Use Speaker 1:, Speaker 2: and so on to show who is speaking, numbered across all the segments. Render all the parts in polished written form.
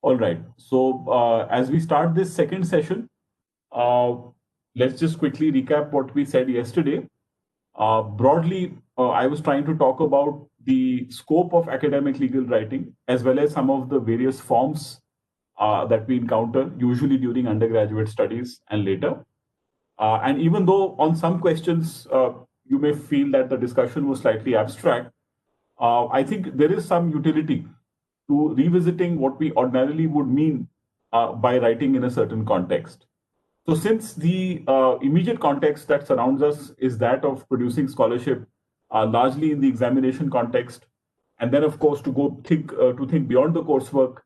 Speaker 1: All right. So as we start this second session, uh, let's just quickly recap what we said yesterday. Broadly, I was trying to talk about the scope of academic legal writing as well as some of the various forms that we encounter usually during undergraduate studies and later. And even though on some questions you may feel that the discussion was slightly abstract, I think there is some utility to revisiting what we ordinarily would mean by writing in a certain context. So, since the immediate context that surrounds us is that of producing scholarship, largely in the examination context, and then, of course, to think beyond the coursework,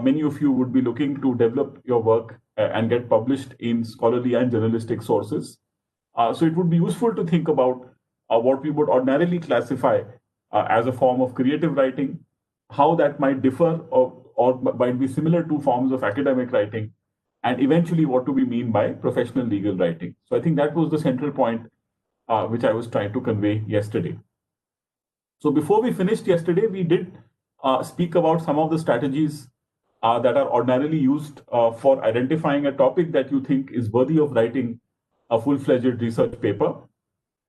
Speaker 1: many of you would be looking to develop your work and get published in scholarly and journalistic sources. So, it would be useful to think about what we would ordinarily classify as a form of creative writing, how that might differ or might be similar to forms of academic writing, and eventually what do we mean by professional legal writing. So I think that was the central point which I was trying to convey yesterday. So before we finished yesterday, we did speak about some of the strategies that are ordinarily used for identifying a topic that you think is worthy of writing a full-fledged research paper.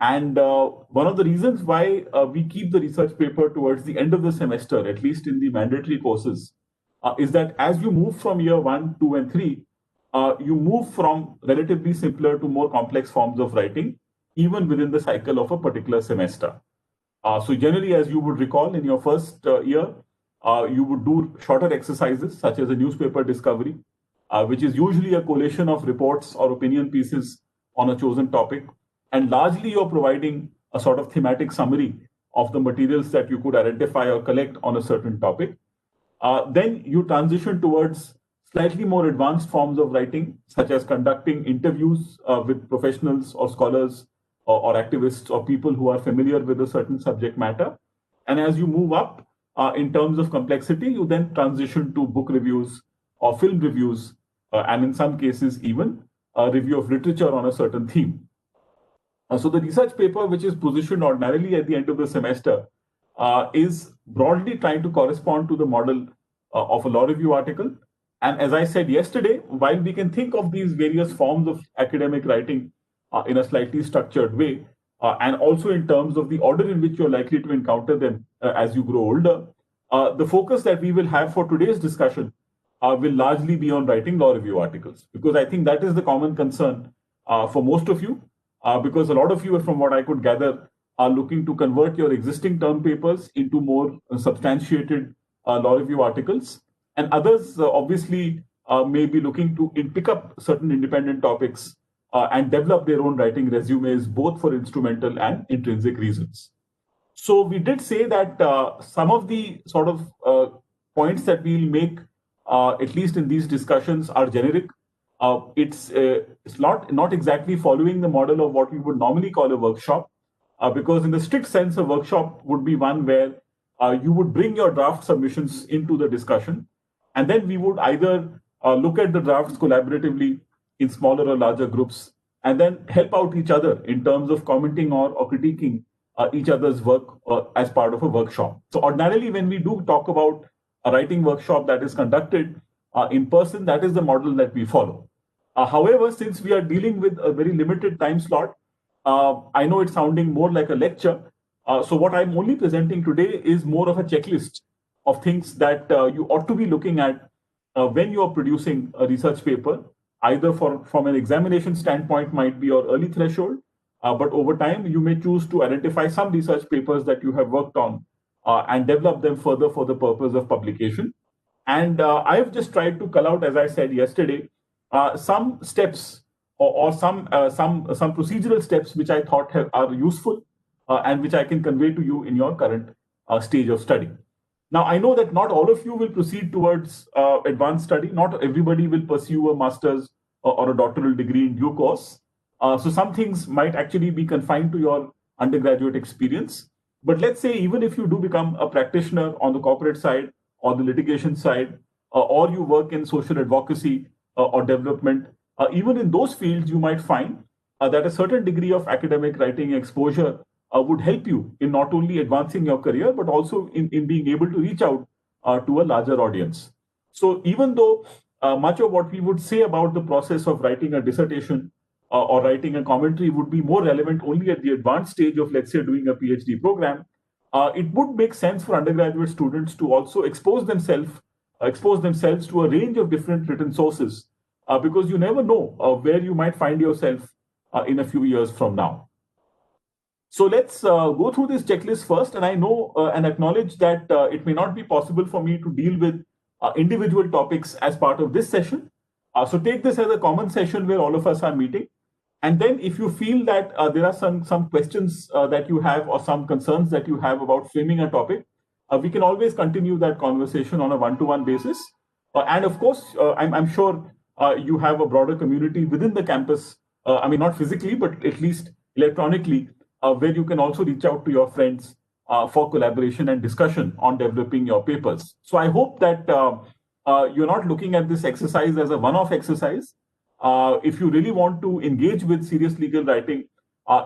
Speaker 1: And one of the reasons why we keep the research paper towards the end of the semester, at least in the mandatory courses, is that as you move from year 1, 2, and 3, you move from relatively simpler to more complex forms of writing, even within the cycle of a particular semester. So generally, as you would recall, in your first year, you would do shorter exercises such as a newspaper discovery, which is usually a collation of reports or opinion pieces on a chosen topic. And largely, you're providing a sort of thematic summary of the materials that you could identify or collect on a certain topic. Then you transition towards slightly more advanced forms of writing, such as conducting interviews with professionals or scholars or activists or people who are familiar with a certain subject matter. And as you move up in terms of complexity, you then transition to book reviews or film reviews, and in some cases, even a review of literature on a certain theme. So the research paper, which is positioned ordinarily at the end of the semester, is broadly trying to correspond to the model of a law review article. And as I said yesterday, while we can think of these various forms of academic writing in a slightly structured way, and also in terms of the order in which you're likely to encounter them as you grow older, the focus that we will have for today's discussion will largely be on writing law review articles, because I think that is the common concern for most of you, because a lot of you, from what I could gather, are looking to convert your existing term papers into more substantiated law review articles. And others obviously may be looking to pick up certain independent topics and develop their own writing resumes, both for instrumental and intrinsic reasons. So we did say that some of the sort of points that we'll make, at least in these discussions, are generic. It's not exactly following the model of what we would normally call a workshop, because in the strict sense, a workshop would be one where you would bring your draft submissions into the discussion, and then we would either look at the drafts collaboratively in smaller or larger groups, and then help out each other in terms of commenting or critiquing each other's work as part of a workshop. So ordinarily, when we do talk about a writing workshop that is conducted in person, that is the model that we follow. However, since we are dealing with a very limited time slot, I know it's sounding more like a lecture. So what I'm only presenting today is more of a checklist of things that you ought to be looking at when you are producing a research paper, either from an examination standpoint might be your early threshold, but over time you may choose to identify some research papers that you have worked on and develop them further for the purpose of publication. And I have just tried to call out, as I said yesterday, some steps or some procedural steps which I thought are useful and which I can convey to you in your current stage of study. Now, I know that not all of you will proceed towards advanced study. Not everybody will pursue a master's or a doctoral degree in due course. So some things might actually be confined to your undergraduate experience. But let's say even if you do become a practitioner on the corporate side or the litigation side, or you work in social advocacy or development, even in those fields, you might find that a certain degree of academic writing exposure would help you in not only advancing your career, but also in being able to reach out to a larger audience. So even though much of what we would say about the process of writing a dissertation or writing a commentary would be more relevant only at the advanced stage of, let's say, doing a PhD program, it would make sense for undergraduate students to also expose themselves to a range of different written sources, because you never know where you might find yourself in a few years from now. So let's go through this checklist first. And I know and acknowledge that it may not be possible for me to deal with individual topics as part of this session. So take this as a common session where all of us are meeting. And then if you feel that there are some questions that you have or some concerns that you have about framing a topic, we can always continue that conversation on a one-to-one basis. And of course, I'm sure you have a broader community within the campus. I mean, not physically, but at least electronically, where you can also reach out to your friends for collaboration and discussion on developing your papers. So I hope that you're not looking at this exercise as a one-off exercise. If you really want to engage with serious legal writing,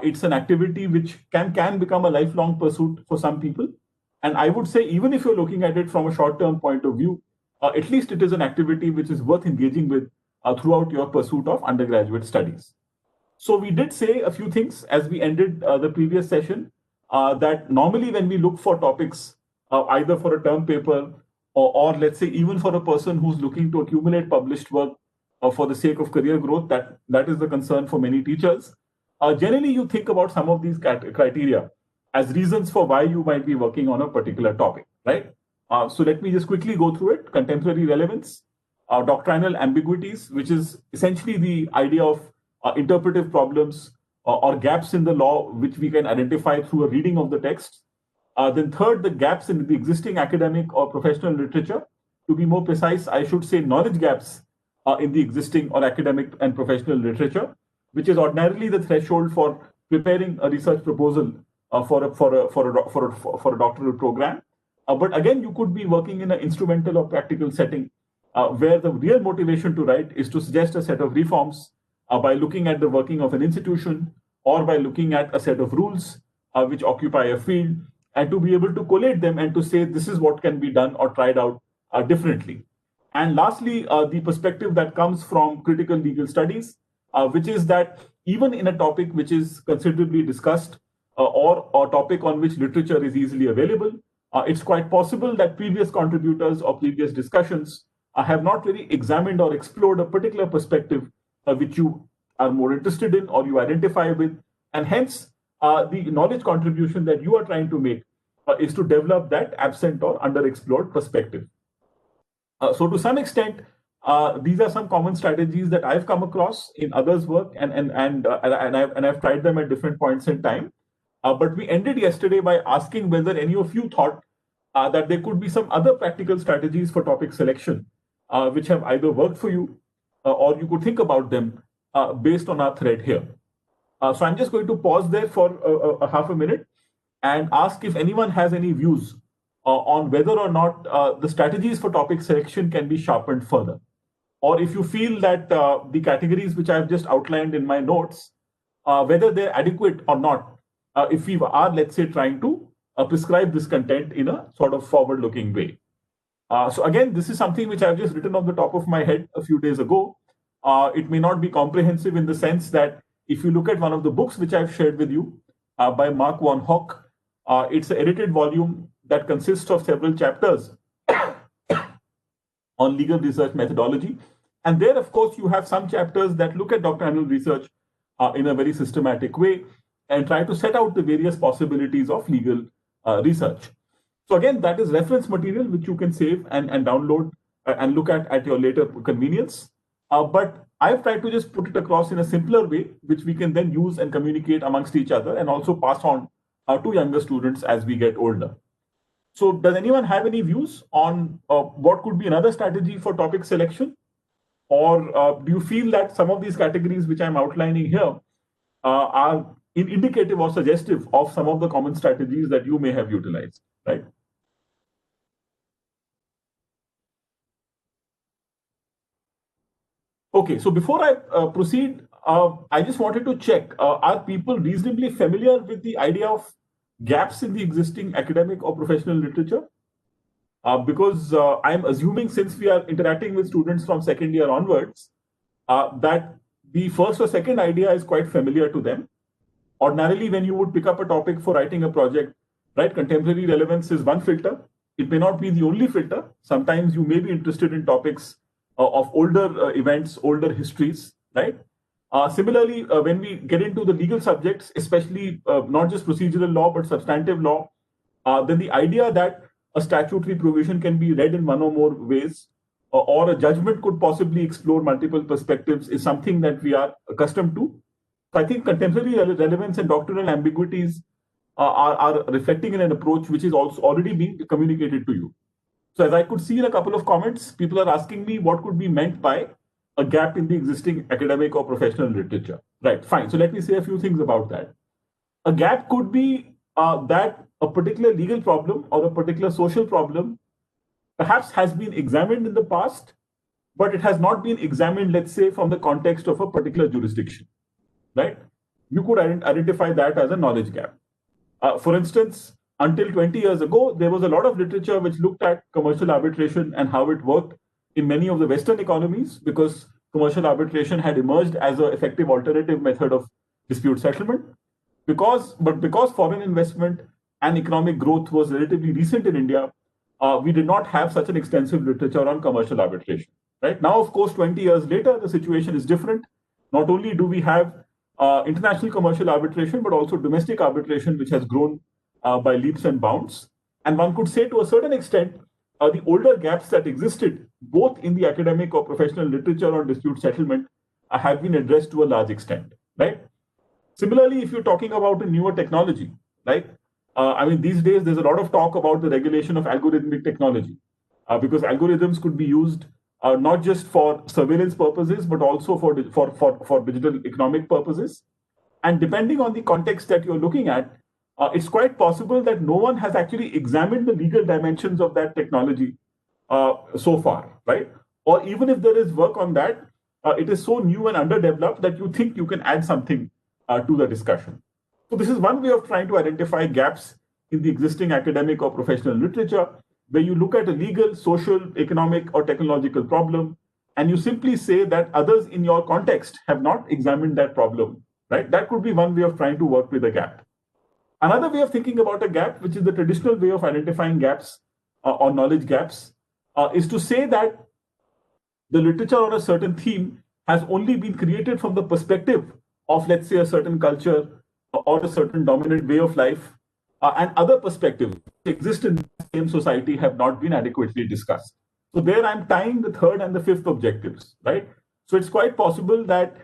Speaker 1: it's an activity which can become a lifelong pursuit for some people. And I would say, even if you're looking at it from a short-term point of view, at least it is an activity which is worth engaging with throughout your pursuit of undergraduate studies. So we did say a few things as we ended the previous session, that normally when we look for topics, either for a term paper or let's say even for a person who's looking to accumulate published work for the sake of career growth, that is the concern for many teachers. Generally, you think about some of these criteria as reasons for why you might be working on a particular topic, right? So let me just quickly go through it. Contemporary relevance, doctrinal ambiguities, which is essentially the idea of interpretive problems or gaps in the law, which we can identify through a reading of the text. Then third, the gaps in the existing academic or professional literature. To be more precise, I should say knowledge gaps in the existing or academic and professional literature, which is ordinarily the threshold for preparing a research proposal for a doctoral program. But again, you could be working in an instrumental or practical setting where the real motivation to write is to suggest a set of reforms by looking at the working of an institution or by looking at a set of rules which occupy a field, and to be able to collate them and to say this is what can be done or tried out differently. And lastly, the perspective that comes from critical legal studies, which is that even in a topic which is considerably discussed or a topic on which literature is easily available, it's quite possible that previous contributors or previous discussions have not really examined or explored a particular perspective which you are more interested in or you identify with. And hence, the knowledge contribution that you are trying to make is to develop that absent or underexplored perspective. So to some extent, these are some common strategies that I've come across in others' work, and I've tried them at different points in time. But we ended yesterday by asking whether any of you thought that there could be some other practical strategies for topic selection, which have either worked for you or you could think about them based on our thread here. So I'm just going to pause there for a half a minute and ask if anyone has any views on whether or not the strategies for topic selection can be sharpened further. Or if you feel that the categories which I've just outlined in my notes, whether they're adequate or not, if we are, let's say, trying to prescribe this content in a sort of forward-looking way. So again, this is something which I've just written off the top of my head a few days ago. It may not be comprehensive in the sense that if you look at one of the books which I've shared with you by Mark von Hock, it's an edited volume that consists of several chapters on legal research methodology. And there, of course, you have some chapters that look at doctrinal research in a very systematic way and try to set out the various possibilities of legal research. So again, that is reference material which you can save and download and look at your later convenience. But I've tried to just put it across in a simpler way, which we can then use and communicate amongst each other and also pass on to younger students as we get older. So does anyone have any views on what could be another strategy for topic selection? Or do you feel that some of these categories which I'm outlining here are indicative or suggestive of some of the common strategies that you may have utilized, right? Okay, so before I proceed, I just wanted to check, are people reasonably familiar with the idea of gaps in the existing academic or professional literature? because I'm assuming since we are interacting with students from second year onwards, that the first or second idea is quite familiar to them. Ordinarily, when you would pick up a topic for writing a project, right, contemporary relevance is one filter. It may not be the only filter. Sometimes you may be interested in topics of older events, older histories, right? Similarly, when we get into the legal subjects, especially not just procedural law, but substantive law, then the idea that a statutory provision can be read in one or more ways, or a judgment could possibly explore multiple perspectives, is something that we are accustomed to. So I think contemporary relevance and doctrinal ambiguities are reflecting in an approach which is also already being communicated to you. So as I could see in a couple of comments, people are asking me what could be meant by a gap in the existing academic or professional literature. Right, fine. So let me say a few things about that. A gap could be that a particular legal problem or a particular social problem perhaps has been examined in the past, but it has not been examined, let's say, from the context of a particular jurisdiction, right? You could identify that as a knowledge gap. For instance, until 20 years ago, there was a lot of literature which looked at commercial arbitration and how it worked in many of the Western economies, because commercial arbitration had emerged as an effective alternative method of dispute settlement. Because foreign investment and economic growth was relatively recent in India, we did not have such an extensive literature on commercial arbitration. Right now, of course, 20 years later, the situation is different. Not only do we have international commercial arbitration, but also domestic arbitration, which has grown by leaps and bounds. And one could say to a certain extent, the older gaps that existed, both in the academic or professional literature on dispute settlement, have been addressed to a large extent, right? Similarly, if you're talking about a newer technology, right? I mean, these days, there's a lot of talk about the regulation of algorithmic technology, because algorithms could be used not just for surveillance purposes, but also for digital economic purposes. And depending on the context that you're looking at, it's quite possible that no one has actually examined the legal dimensions of that technology so far, right? Or even if there is work on that, it is so new and underdeveloped that you think you can add something to the discussion. So this is one way of trying to identify gaps in the existing academic or professional literature, where you look at a legal, social, economic, or technological problem, and you simply say that others in your context have not examined that problem, right? That could be one way of trying to work with a gap. Another way of thinking about a gap, which is the traditional way of identifying gaps or knowledge gaps, is to say that the literature on a certain theme has only been created from the perspective of, let's say, a certain culture or a certain dominant way of life, and other perspectives that exist in the same society have not been adequately discussed. So there I'm tying the third and the fifth objectives, right? So it's quite possible that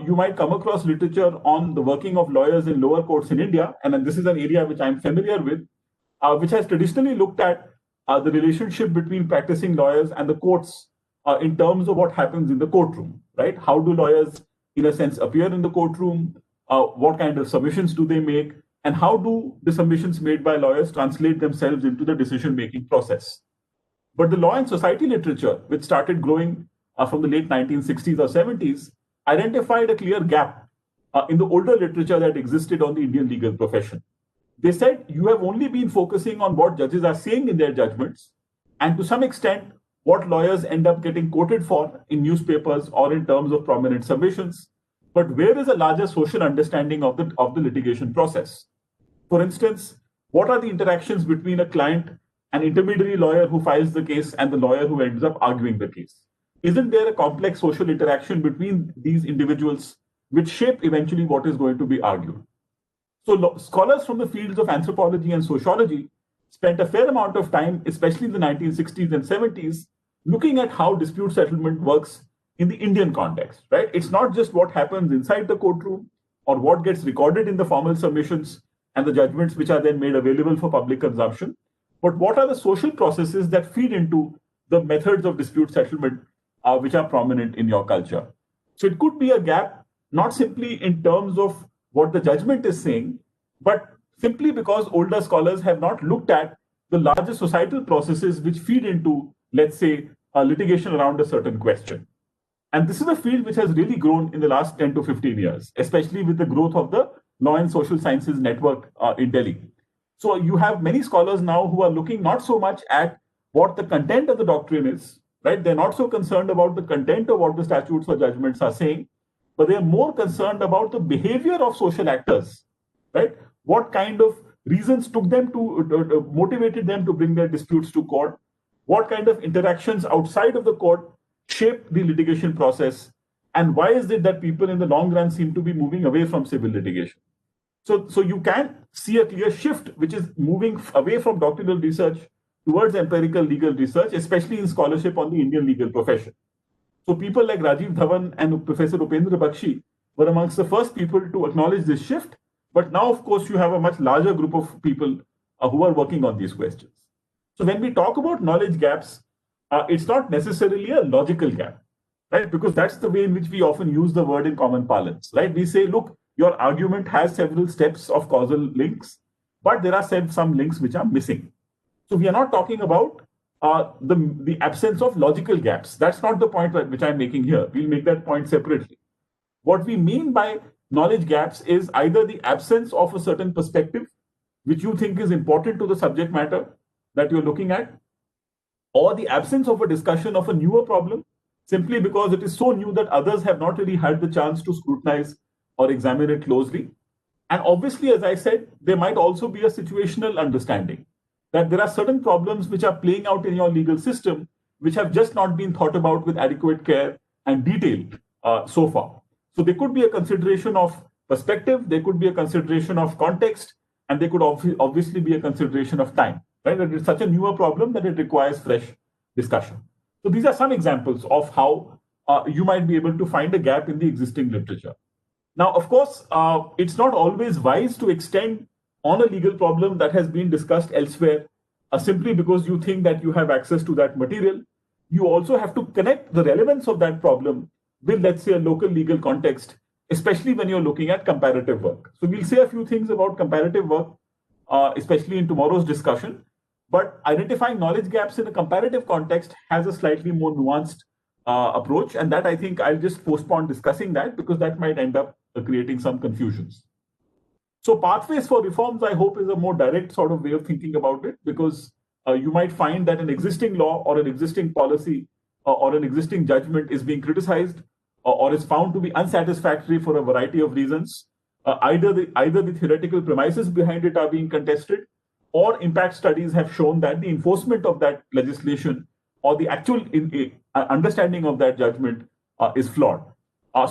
Speaker 1: you might come across literature on the working of lawyers in lower courts in India, and this is an area which I'm familiar with, which has traditionally looked at the relationship between practicing lawyers and the courts in terms of what happens in the courtroom, right? How do lawyers, in a sense, appear in the courtroom? What kind of submissions do they make? And how do the submissions made by lawyers translate themselves into the decision-making process? But the law and society literature, which started growing from the late 1960s or 70s, identified a clear gap in the older literature that existed on the Indian legal profession. They said you have only been focusing on what judges are saying in their judgments, and to some extent, what lawyers end up getting quoted for in newspapers or in terms of prominent submissions. But where is a larger social understanding of the litigation process? For instance, what are the interactions between a client, an intermediary lawyer who files the case, and the lawyer who ends up arguing the case? Isn't there a complex social interaction between these individuals which shape eventually what is going to be argued? So scholars from the fields of anthropology and sociology spent a fair amount of time, especially in the 1960s and 70s, looking at how dispute settlement works in the Indian context, right? It's not just what happens inside the courtroom or what gets recorded in the formal submissions and the judgments which are then made available for public consumption, but what are the social processes that feed into the methods of dispute settlement which are prominent in your culture. So it could be a gap, not simply in terms of what the judgment is saying, but simply because older scholars have not looked at the larger societal processes which feed into, let's say, litigation around a certain question. And this is a field which has really grown in the last 10 to 15 years, especially with the growth of the Law and Social Sciences Network in Delhi. So you have many scholars now who are looking not so much at what the content of the doctrine is, right? They're not so concerned about the content of what the statutes or judgments are saying, but they are more concerned about the behavior of social actors, right? What kind of reasons took them to motivated them to bring their disputes to court? What kind of interactions outside of the court shaped the litigation process? And why is it that people in the long run seem to be moving away from civil litigation? So you can see a clear shift, which is moving away from doctrinal research towards empirical legal research, especially in scholarship on the Indian legal profession. So people like Rajiv Dhawan and Professor Upendra Bakshi were amongst the first people to acknowledge this shift. But now, of course, you have a much larger group of people who are working on these questions. So when we talk about knowledge gaps, it's not necessarily a logical gap, right? Because that's the way in which we often use the word in common parlance, right? We say, look, your argument has several steps of causal links, but there are some links which are missing. So we are not talking about the absence of logical gaps. That's not the point which I'm making here. We'll make that point separately. What we mean by knowledge gaps is either the absence of a certain perspective, which you think is important to the subject matter that you're looking at, or the absence of a discussion of a newer problem, simply because it is so new that others have not really had the chance to scrutinize or examine it closely. And obviously, as I said, there might also be a situational understanding that there are certain problems which are playing out in your legal system which have just not been thought about with adequate care and detail so far. So there could be a consideration of perspective, there could be a consideration of context, and there could obviously be a consideration of time, right? That it's such a newer problem that it requires fresh discussion. So these are some examples of how you might be able to find a gap in the existing literature. Now, of course, it's not always wise to extend on a legal problem that has been discussed elsewhere simply because you think that you have access to that material. You also have to connect the relevance of that problem with, let's say, a local legal context, especially when you're looking at comparative work. So we'll say a few things about comparative work, especially in tomorrow's discussion. But identifying knowledge gaps in a comparative context has a slightly more nuanced approach. And that I think I'll just postpone discussing that because that might end up creating some confusions. So pathways for reforms, I hope, is a more direct sort of way of thinking about it, because you might find that an existing law or an existing policy or an existing judgment is being criticized or is found to be unsatisfactory for a variety of reasons. Either the theoretical premises behind it are being contested, or impact studies have shown that the enforcement of that legislation or the actual understanding of that judgment is flawed.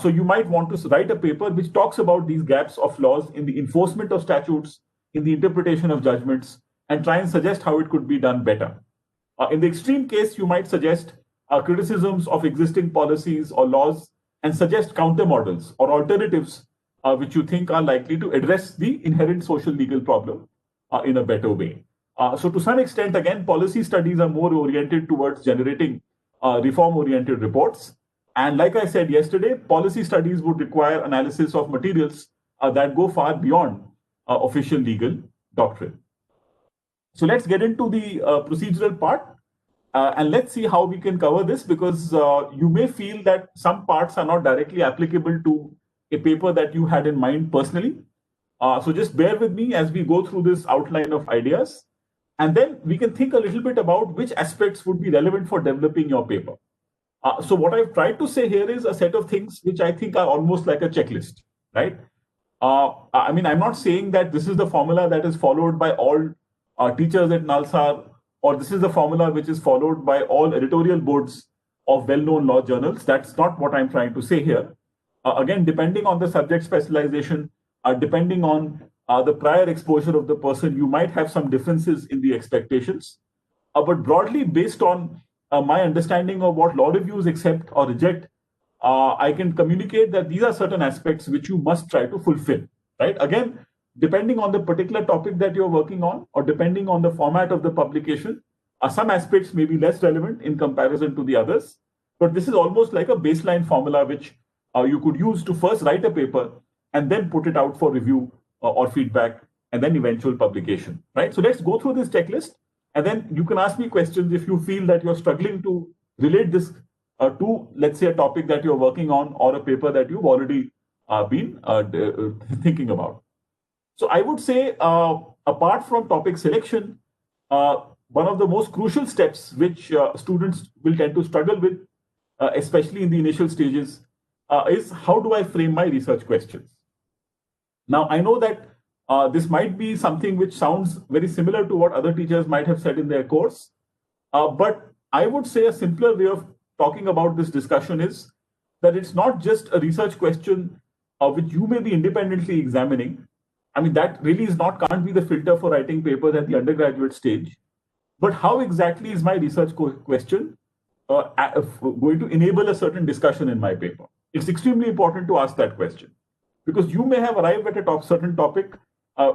Speaker 1: So you might want to write a paper which talks about these gaps of laws in the enforcement of statutes, in the interpretation of judgments, and try and suggest how it could be done better. In the extreme case, you might suggest criticisms of existing policies or laws and suggest countermodels or alternatives which you think are likely to address the inherent social legal problem in a better way. So to some extent, again, policy studies are more oriented towards generating reform-oriented reports. And like I said yesterday, policy studies would require analysis of materials that go far beyond official legal doctrine. So let's get into the procedural part and let's see how we can cover this, because you may feel that some parts are not directly applicable to a paper that you had in mind personally. So just bear with me as we go through this outline of ideas, and then we can think a little bit about which aspects would be relevant for developing your paper. So what I've tried to say here is a set of things which I think are almost like a checklist, right? I mean, I'm not saying that this is the formula that is followed by all teachers at Nalsar, or this is the formula which is followed by all editorial boards of well-known law journals. That's not what I'm trying to say here. Again, depending on the subject specialization, depending on the prior exposure of the person, you might have some differences in the expectations. But broadly, based on my understanding of what law reviews accept or reject, I can communicate that these are certain aspects which you must try to fulfill, right? Again, depending on the particular topic that you're working on, or depending on the format of the publication, some aspects may be less relevant in comparison to the others. But this is almost like a baseline formula which you could use to first write a paper and then put it out for review or feedback and then eventual publication, right? So let's go through this checklist, and then you can ask me questions if you feel that you're struggling to relate this to, let's say, a topic that you're working on or a paper that you've already been thinking about. So I would say, apart from topic selection, one of the most crucial steps which students will tend to struggle with, especially in the initial stages, is how do I frame my research questions? Now, I know that this might be something which sounds very similar to what other teachers might have said in their course, but I would say a simpler way of talking about this discussion is that it's not just a research question which you may be independently examining. I mean, that really is not, can't be the filter for writing papers at the undergraduate stage. But how exactly is my research question going to enable a certain discussion in my paper? It's extremely important to ask that question because you may have arrived at a certain topic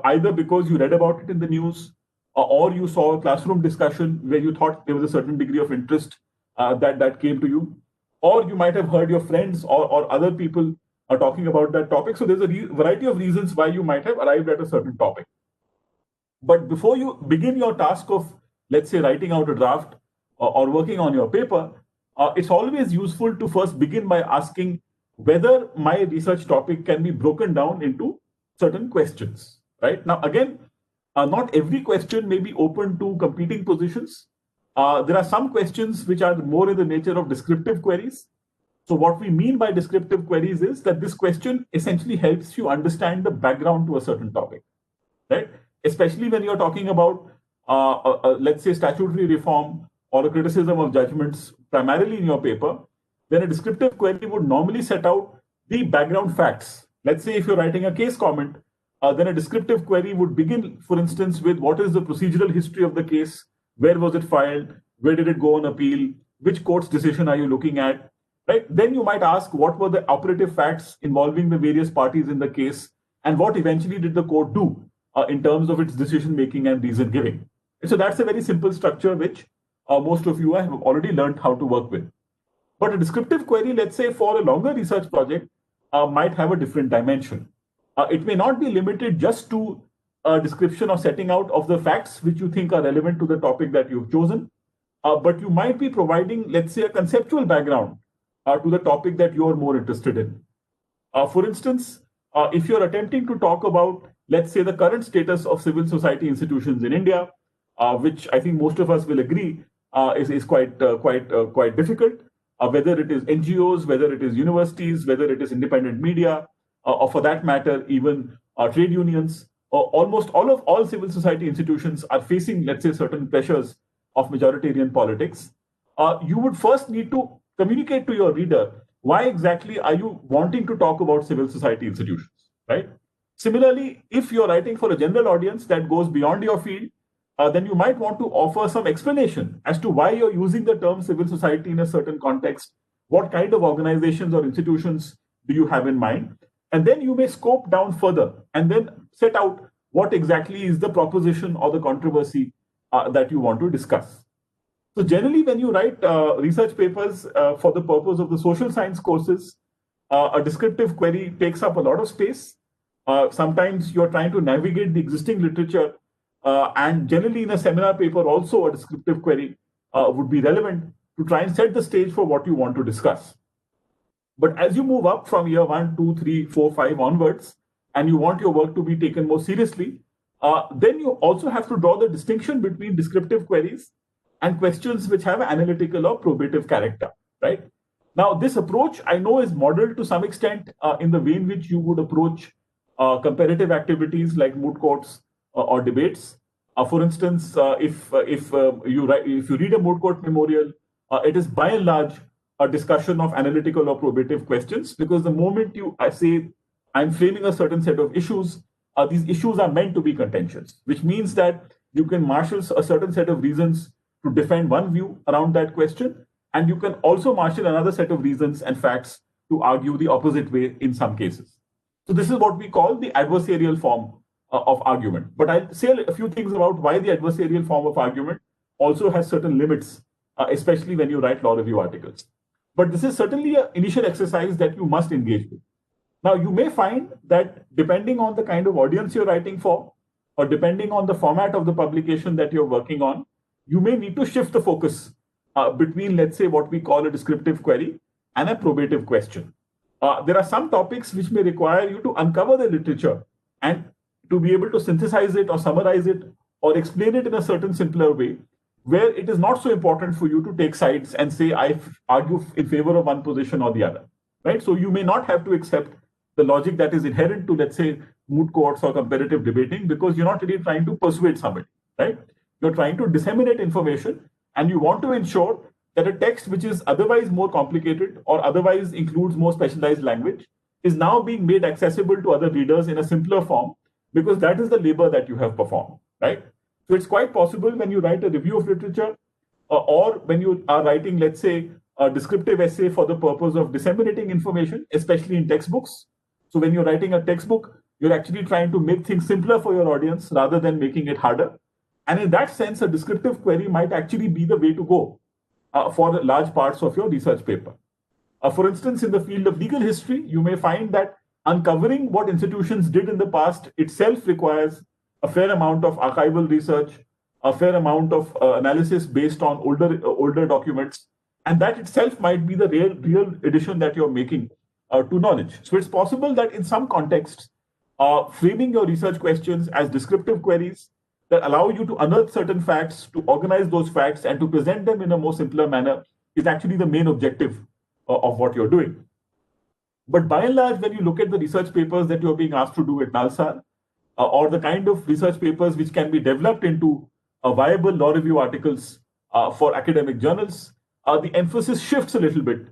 Speaker 1: either because you read about it in the news or you saw a classroom discussion where you thought there was a certain degree of interest that came to you, or you might have heard your friends or other people are talking about that topic. So there's a variety of reasons why you might have arrived at a certain topic. But before you begin your task of, let's say, writing out a draft or working on your paper, it's always useful to first begin by asking whether my research topic can be broken down into certain questions, right? Now, again, not every question may be open to competing positions. There are some questions which are more in the nature of descriptive queries. So what we mean by descriptive queries is that this question essentially helps you understand the background to a certain topic, right? Especially when you're talking about, let's say, statutory reform or a criticism of judgments primarily in your paper, then a descriptive query would normally set out the background facts. Let's say if you're writing a case comment, then a descriptive query would begin, for instance, with what is the procedural history of the case, where was it filed, where did it go on appeal, which court's decision are you looking at, right? Then you might ask what were the operative facts involving the various parties in the case, and what eventually did the court do in terms of its decision making and reason giving. And so that's a very simple structure which most of you have already learned how to work with. But a descriptive query, let's say for a longer research project, might have a different dimension. It may not be limited just to a description or setting out of the facts which you think are relevant to the topic that you've chosen, but you might be providing, let's say, a conceptual background to the topic that you're more interested in. For instance, if you're attempting to talk about, let's say, the current status of civil society institutions in India, which I think most of us will agree is quite difficult, whether it is NGOs, whether it is universities, whether it is independent media, or for that matter, even trade unions, almost all civil society institutions are facing, let's say, certain pressures of majoritarian politics. You would first need to communicate to your reader why exactly are you wanting to talk about civil society institutions, right? Similarly, if you're writing for a general audience that goes beyond your field, then you might want to offer some explanation as to why you're using the term civil society in a certain context, what kind of organizations or institutions do you have in mind, and then you may scope down further and then set out what exactly is the proposition or the controversy that you want to discuss. So generally, when you write research papers for the purpose of the social science courses, a descriptive query takes up a lot of space. Sometimes you're trying to navigate the existing literature, and generally in a seminar paper also a descriptive query would be relevant to try and set the stage for what you want to discuss. But as you move up from year 1, 2, 3, 4, 5 onwards, and you want your work to be taken more seriously, then you also have to draw the distinction between descriptive queries and questions which have analytical or probative character, right? Now, this approach I know is modeled to some extent in the way in which you would approach comparative activities like moot courts or debates. For instance, if you read a moot court memorial, it is by and large a discussion of analytical or probative questions, because the moment I say I'm framing a certain set of issues, these issues are meant to be contentious, which means that you can marshal a certain set of reasons to defend one view around that question, and you can also marshal another set of reasons and facts to argue the opposite way in some cases. So this is what we call the adversarial form of argument. But I'll say a few things about why the adversarial form of argument also has certain limits, especially when you write law review articles. But this is certainly an initial exercise that you must engage with. Now, you may find that depending on the kind of audience you're writing for, or depending on the format of the publication that you're working on, you may need to shift the focus between, let's say, what we call a descriptive query and a probative question. There are some topics which may require you to uncover the literature and to be able to synthesize it or summarize it or explain it in a certain simpler way. where it is not so important for you to take sides and say, I argue in favor of one position or the other, right? So you may not have to accept the logic that is inherent to, let's say, moot courts or competitive debating, because you're not really trying to persuade somebody, right? You're trying to disseminate information, and you want to ensure that a text which is otherwise more complicated or otherwise includes more specialized language is now being made accessible to other readers in a simpler form, because that is the labor that you have performed, right? So it's quite possible when you write a review of literature, or when you are writing, let's say, a descriptive essay for the purpose of disseminating information, especially in textbooks. So when you're writing a textbook, you're actually trying to make things simpler for your audience rather than making it harder. And in that sense, a descriptive query might actually be the way to go for large parts of your research paper. For instance, in the field of legal history, you may find that uncovering what institutions did in the past itself requires a fair amount of archival research, a fair amount of analysis based on older documents, and that itself might be the real addition that you're making to knowledge. So it's possible that in some contexts, framing your research questions as descriptive queries that allow you to unearth certain facts, to organize those facts, and to present them in a more simpler manner is actually the main objective of what you're doing. But by and large, when you look at the research papers that you're being asked to do at Nalsar, or the kind of research papers which can be developed into viable law review articles for academic journals, the emphasis shifts a little bit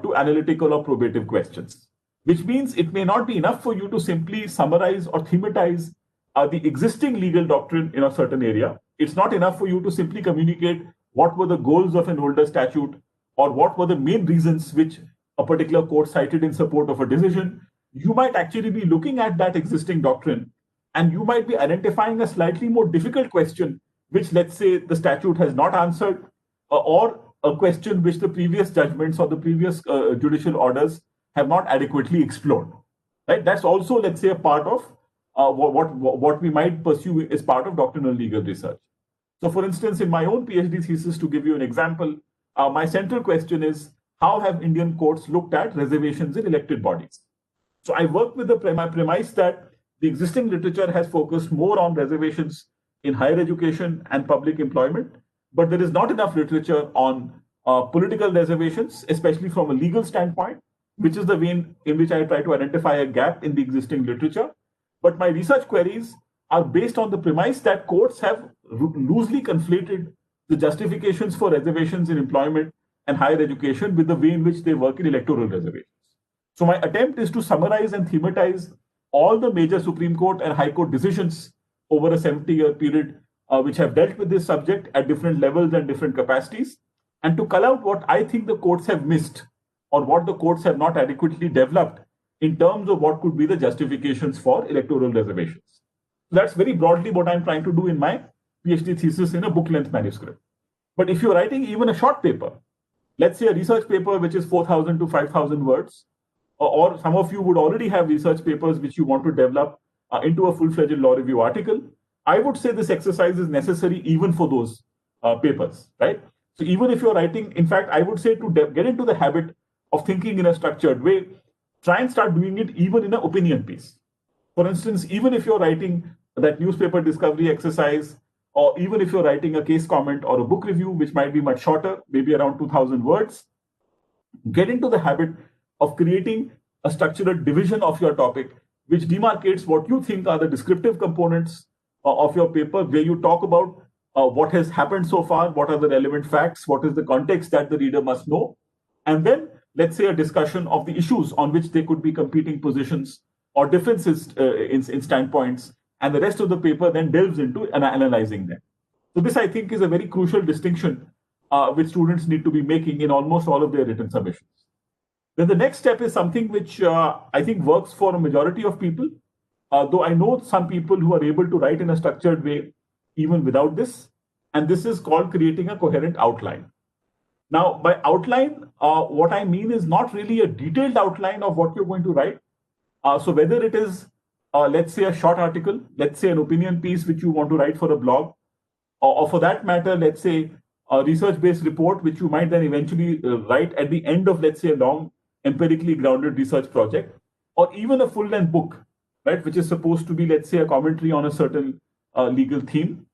Speaker 1: to analytical or probative questions, which means it may not be enough for you to simply summarize or thematize the existing legal doctrine in a certain area. It's not enough for you to simply communicate what were the goals of an older statute or what were the main reasons which a particular court cited in support of a decision. You might actually be looking at that existing doctrine, and you might be identifying a slightly more difficult question, which, let's say, the statute has not answered, or a question which the previous judgments or the previous judicial orders have not adequately explored. Right? That's also, let's say, a part of what we might pursue as part of doctrinal legal research. So, for instance, in my own PhD thesis, to give you an example, my central question is, how have Indian courts looked at reservations in elected bodies? So I work with the premise that the existing literature has focused more on reservations in higher education and public employment, but there is not enough literature on political reservations, especially from a legal standpoint, which is the vein in which I try to identify a gap in the existing literature. But my research queries are based on the premise that courts have loosely conflated the justifications for reservations in employment and higher education with the way in which they work in electoral reservations. So my attempt is to summarize and thematize all the major Supreme Court and High Court decisions over a 70-year period which have dealt with this subject at different levels and different capacities, and to cull out what I think the courts have missed or what the courts have not adequately developed in terms of what could be the justifications for electoral reservations. So that's very broadly what I'm trying to do in my PhD thesis in a book-length manuscript. But if you're writing even a short paper, let's say a research paper which is 4,000 to 5,000 words, or some of you would already have research papers which you want to develop into a full-fledged law review article, I would say this exercise is necessary even for those papers, right? So even if you're writing, in fact, I would say to get into the habit of thinking in a structured way, try and start doing it even in an opinion piece. For instance, even if you're writing that newspaper discovery exercise, or even if you're writing a case comment or a book review, which might be much shorter, maybe around 2,000 words, get into the habit of creating a structured division of your topic, which demarcates what you think are the descriptive components of your paper, where you talk about what has happened so far, what are the relevant facts, what is the context that the reader must know, and then let's say a discussion of the issues on which there could be competing positions or differences in standpoints, and the rest of the paper then delves into analyzing them. So this, I think, is a very crucial distinction which students need to be making in almost all of their written submissions. Then the next step is something which I think works for a majority of people, though I know some people who are able to write in a structured way even without this, and this is called creating a coherent outline. Now, by outline, what I mean is not really a detailed outline of what you're going to write. So whether it is, let's say, a short article, let's say an opinion piece which you want to write for a blog, or for that matter, let's say a research-based report which you might then eventually write at the end of, let's say, a long empirically grounded research project, or even a full-length book, right, which is supposed to be, let's say, a commentary on a certain legal theme.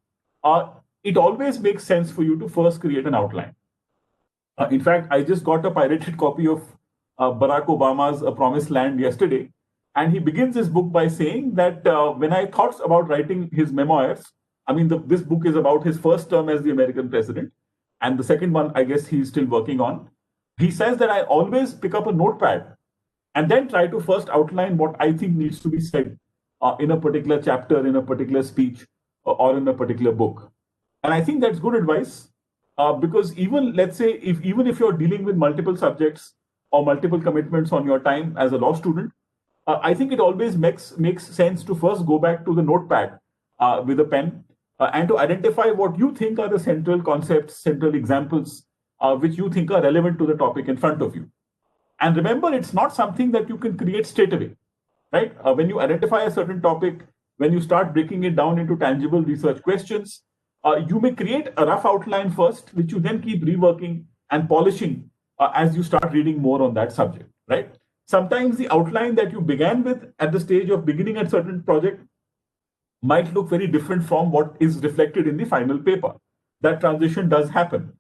Speaker 1: it always makes sense for you to first create an outline. In fact, I just got a pirated copy of Barack Obama's A Promised Land yesterday, and he begins his book by saying that when I thought about writing his memoirs, I mean, this book is about his first term as the American president, and the second one, I guess, he's still working on. He says that I always pick up a notepad and then try to first outline what I think needs to be said in a particular chapter, in a particular speech, or in a particular book. And I think that's good advice because even let's say if you're dealing with multiple subjects or multiple commitments on your time as a law student, I think it always makes sense to first go back to the notepad with a pen and to identify what you think are the central concepts, central examples which you think are relevant to the topic in front of you. And remember, it's not something that you can create straight away, right? When you identify a certain topic, when you start breaking it down into tangible research questions, you may create a rough outline first, which you then keep reworking and polishing as you start reading more on that subject, right? Sometimes the outline that you began with at the stage of beginning a certain project might look very different from what is reflected in the final paper. That transition does happen.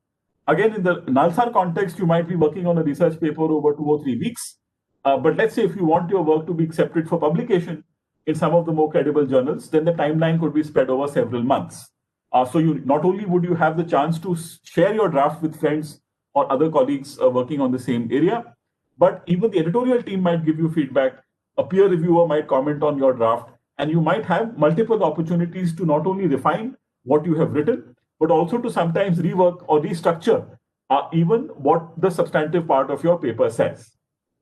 Speaker 1: Again, in the Nalsar context, you might be working on a research paper over 2 or 3 weeks. But let's say if you want your work to be accepted for publication in some of the more credible journals, then the timeline could be spread over several months. So you not only would you have the chance to share your draft with friends or other colleagues working on the same area, but even the editorial team might give you feedback. A peer reviewer might comment on your draft, and you might have multiple opportunities to not only refine what you have written, but also to sometimes rework or restructure even what the substantive part of your paper says.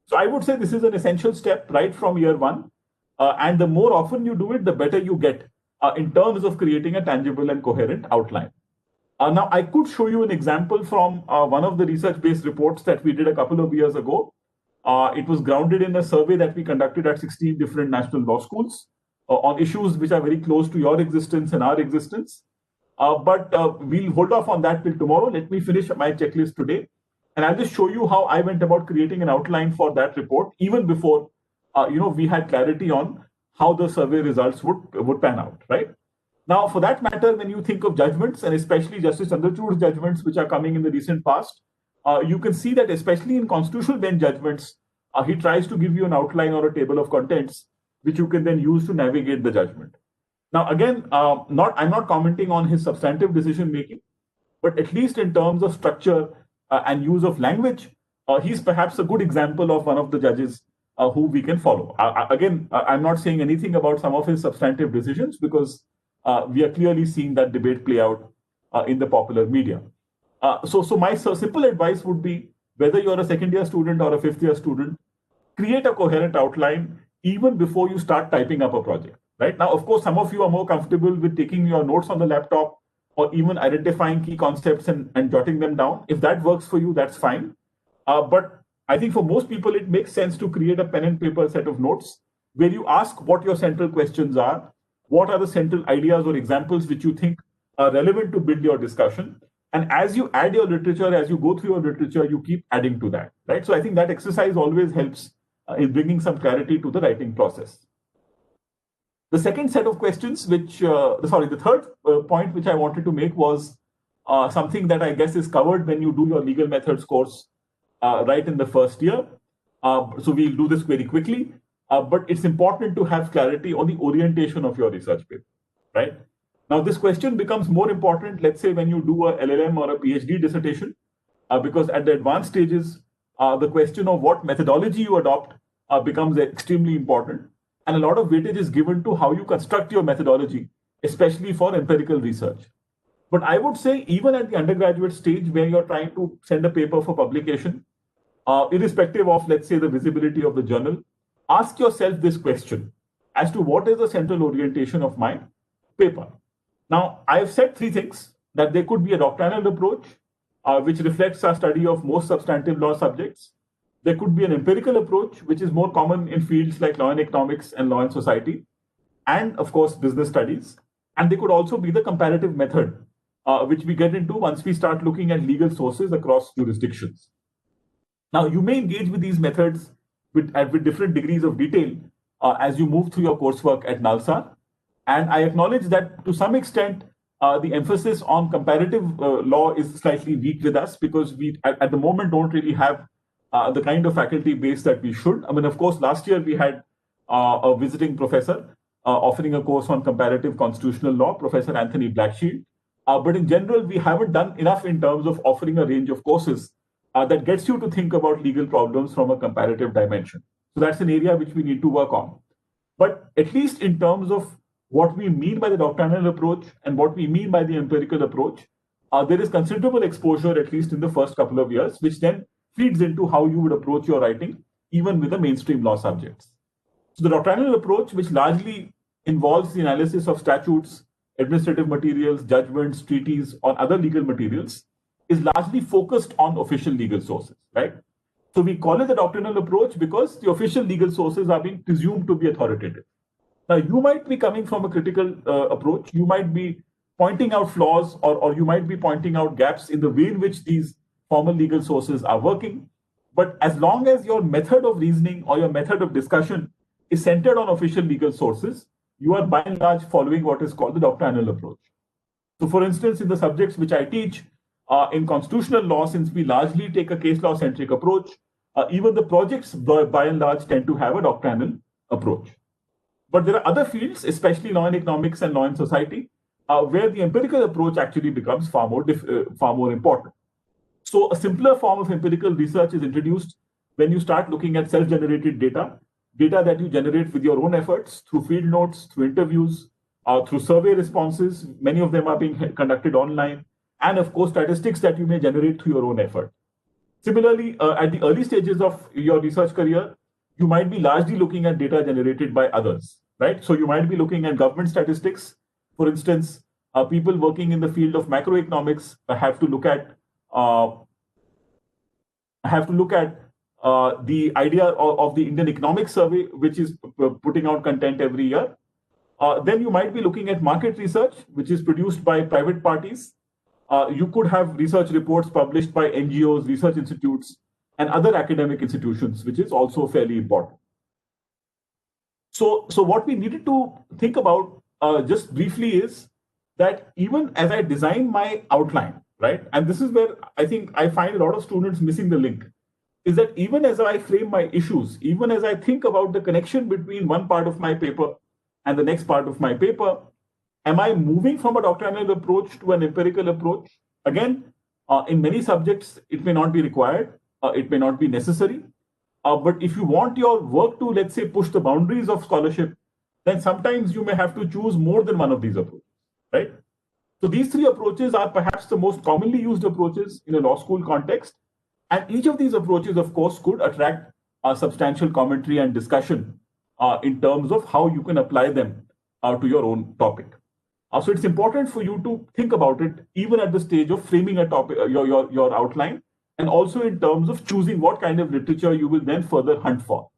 Speaker 1: So I would say this is an essential step right from year one. And the more often you do it, the better you get in terms of creating a tangible and coherent outline. Now, I could show you an example from one of the research-based reports that we did a couple of years ago. It was grounded in a survey that we conducted at 16 different national law schools on issues which are very close to your existence and our existence. But we'll hold off on that till tomorrow. Let me finish my checklist today. And I'll just show you how I went about creating an outline for that report, even before we had clarity on how the survey results would pan out, right? Now, for that matter, when you think of judgments, and especially Justice Chandrachud's judgments, which are coming in the recent past, you can see that especially in constitutional bench judgments, he tries to give you an outline or a table of contents, which you can then use to navigate the judgment. Now, again, I'm not commenting on his substantive decision making, but at least in terms of structure and use of language, he's perhaps a good example of one of the judges who we can follow. Again, I'm not saying anything about some of his substantive decisions because we are clearly seeing that debate play out in the popular media. So my simple advice would be, whether you're a second year student or a fifth year student, create a coherent outline even before you start typing up a project. Right now, of course, some of you are more comfortable with taking your notes on the laptop or even identifying key concepts and jotting them down. If that works for you, that's fine. But I think for most people, it makes sense to create a pen and paper set of notes where you ask what your central questions are, what are the central ideas or examples which you think are relevant to build your discussion. And as you add your literature, as you go through your literature, you keep adding to that, right? So I think that exercise always helps in bringing some clarity to the writing process. The second set of questions, the third point which I wanted to make was something that I guess is covered when you do your legal methods course right in the first year. So we'll do this very quickly, but it's important to have clarity on the orientation of your research paper, right? Now, this question becomes more important, let's say, when you do a LLM or a PhD dissertation, because at the advanced stages, the question of what methodology you adopt becomes extremely important. And a lot of weightage is given to how you construct your methodology, especially for empirical research. But I would say even at the undergraduate stage where you're trying to send a paper for publication, irrespective of, let's say, the visibility of the journal, ask yourself this question as to what is the central orientation of my paper. Now, I've said three things: that there could be a doctrinal approach, which reflects our study of most substantive law subjects. There could be an empirical approach, which is more common in fields like law and economics and law and society, and of course, business studies. And there could also be the comparative method, which we get into once we start looking at legal sources across jurisdictions. Now, you may engage with these methods with different degrees of detail as you move through your coursework at Nalsar. And I acknowledge that to some extent, the emphasis on comparative law is slightly weak with us because we, at the moment, don't really have the kind of faculty base that we should. I mean, of course, last year we had a visiting professor offering a course on comparative constitutional law, Professor Anthony Blackshield. But in general, we haven't done enough in terms of offering a range of courses that gets you to think about legal problems from a comparative dimension. So that's an area which we need to work on. But at least in terms of what we mean by the doctrinal approach and what we mean by the empirical approach, there is considerable exposure, at least in the first couple of years, which then feeds into how you would approach your writing, even with the mainstream law subjects. So the doctrinal approach, which largely involves the analysis of statutes, administrative materials, judgments, treaties, or other legal materials, is largely focused on official legal sources, right? So we call it the doctrinal approach because the official legal sources are being presumed to be authoritative. Now, you might be coming from a critical approach. You might be pointing out flaws, or you might be pointing out gaps in the way in which these formal legal sources are working. But as long as your method of reasoning or your method of discussion is centered on official legal sources, you are by and large following what is called the doctrinal approach. So, for instance, in the subjects which I teach, in constitutional law, since we largely take a case law centric approach, even the projects by and large tend to have a doctrinal approach. But there are other fields, especially law and economics and law and society, where the empirical approach actually becomes far more important. So a simpler form of empirical research is introduced when you start looking at self-generated data that you generate with your own efforts through field notes, through interviews, through survey responses. Many of them are being conducted online, and of course, statistics that you may generate through your own effort. Similarly, at the early stages of your research career, you might be largely looking at data generated by others, right? So you might be looking at government statistics. For instance, people working in the field of macroeconomics have to look at the idea of the Indian Economic Survey, which is putting out content every year. Then you might be looking at market research, which is produced by private parties. You could have research reports published by NGOs, research institutes, and other academic institutions, which is also fairly important. So what we needed to think about just briefly is that even as I design my outline, right, and this is where I think I find a lot of students missing the link, is that even as I frame my issues, even as I think about the connection between one part of my paper and the next part of my paper, am I moving from a doctrinal approach to an empirical approach? Again, in many subjects, it may not be required, it may not be necessary. But if you want your work to, let's say, push the boundaries of scholarship, then sometimes you may have to choose more than one of these approaches, right? So these three approaches are perhaps the most commonly used approaches in a law school context. And each of these approaches, of course, could attract substantial commentary and discussion in terms of how you can apply them to your own topic. So it's important for you to think about it even at the stage of framing a topic, your outline, and also in terms of choosing what kind of literature you will then further hunt for.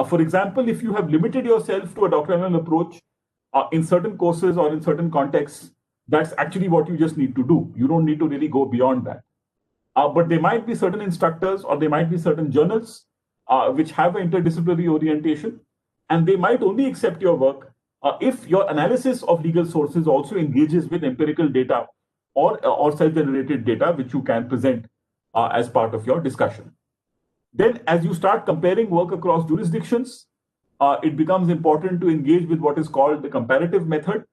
Speaker 1: For example, if you have limited yourself to a doctrinal approach in certain courses or in certain contexts, that's actually what you just need to do. You don't need to really go beyond that. But there might be certain instructors or there might be certain journals which have an interdisciplinary orientation, and they might only accept your work if your analysis of legal sources also engages with empirical data or self-generated data, which you can present as part of your discussion. Then, as you start comparing work across jurisdictions, it becomes important to engage with what is called the comparative method.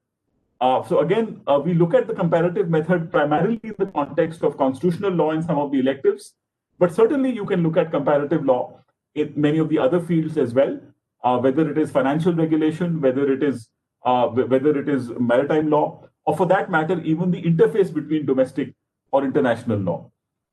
Speaker 1: So again, we look at the comparative method primarily in the context of constitutional law in some of the electives, but certainly you can look at comparative law in many of the other fields as well, whether it is financial regulation, whether it is maritime law, or for that matter, even the interface between domestic or international law.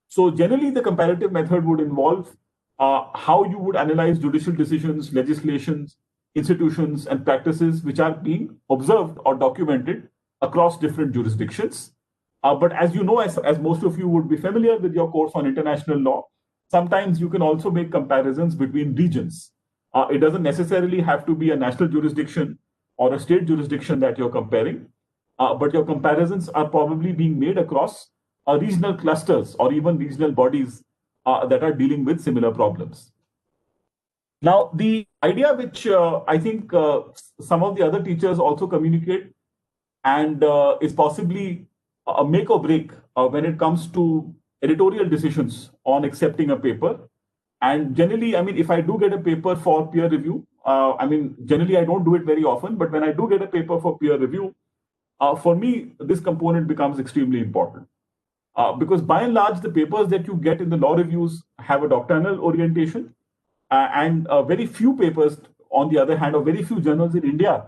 Speaker 1: So generally, the comparative method would involve how you would analyze judicial decisions, legislations, institutions, and practices which are being observed or documented across different jurisdictions. But as you know, as most of you would be familiar with your course on international law, sometimes you can also make comparisons between regions. It doesn't necessarily have to be a national jurisdiction or a state jurisdiction that you're comparing, but your comparisons are probably being made across regional clusters or even regional bodies that are dealing with similar problems. Now, the idea which I think some of the other teachers also communicate and is possibly a make or break when it comes to editorial decisions on accepting a paper. And generally, I mean, if I do get a paper for peer review, I mean, generally I don't do it very often, but when I do get a paper for peer review, for me, this component becomes extremely important. Because by and large, the papers that you get in the law reviews have a doctrinal orientation, and very few papers, on the other hand, or very few journals in India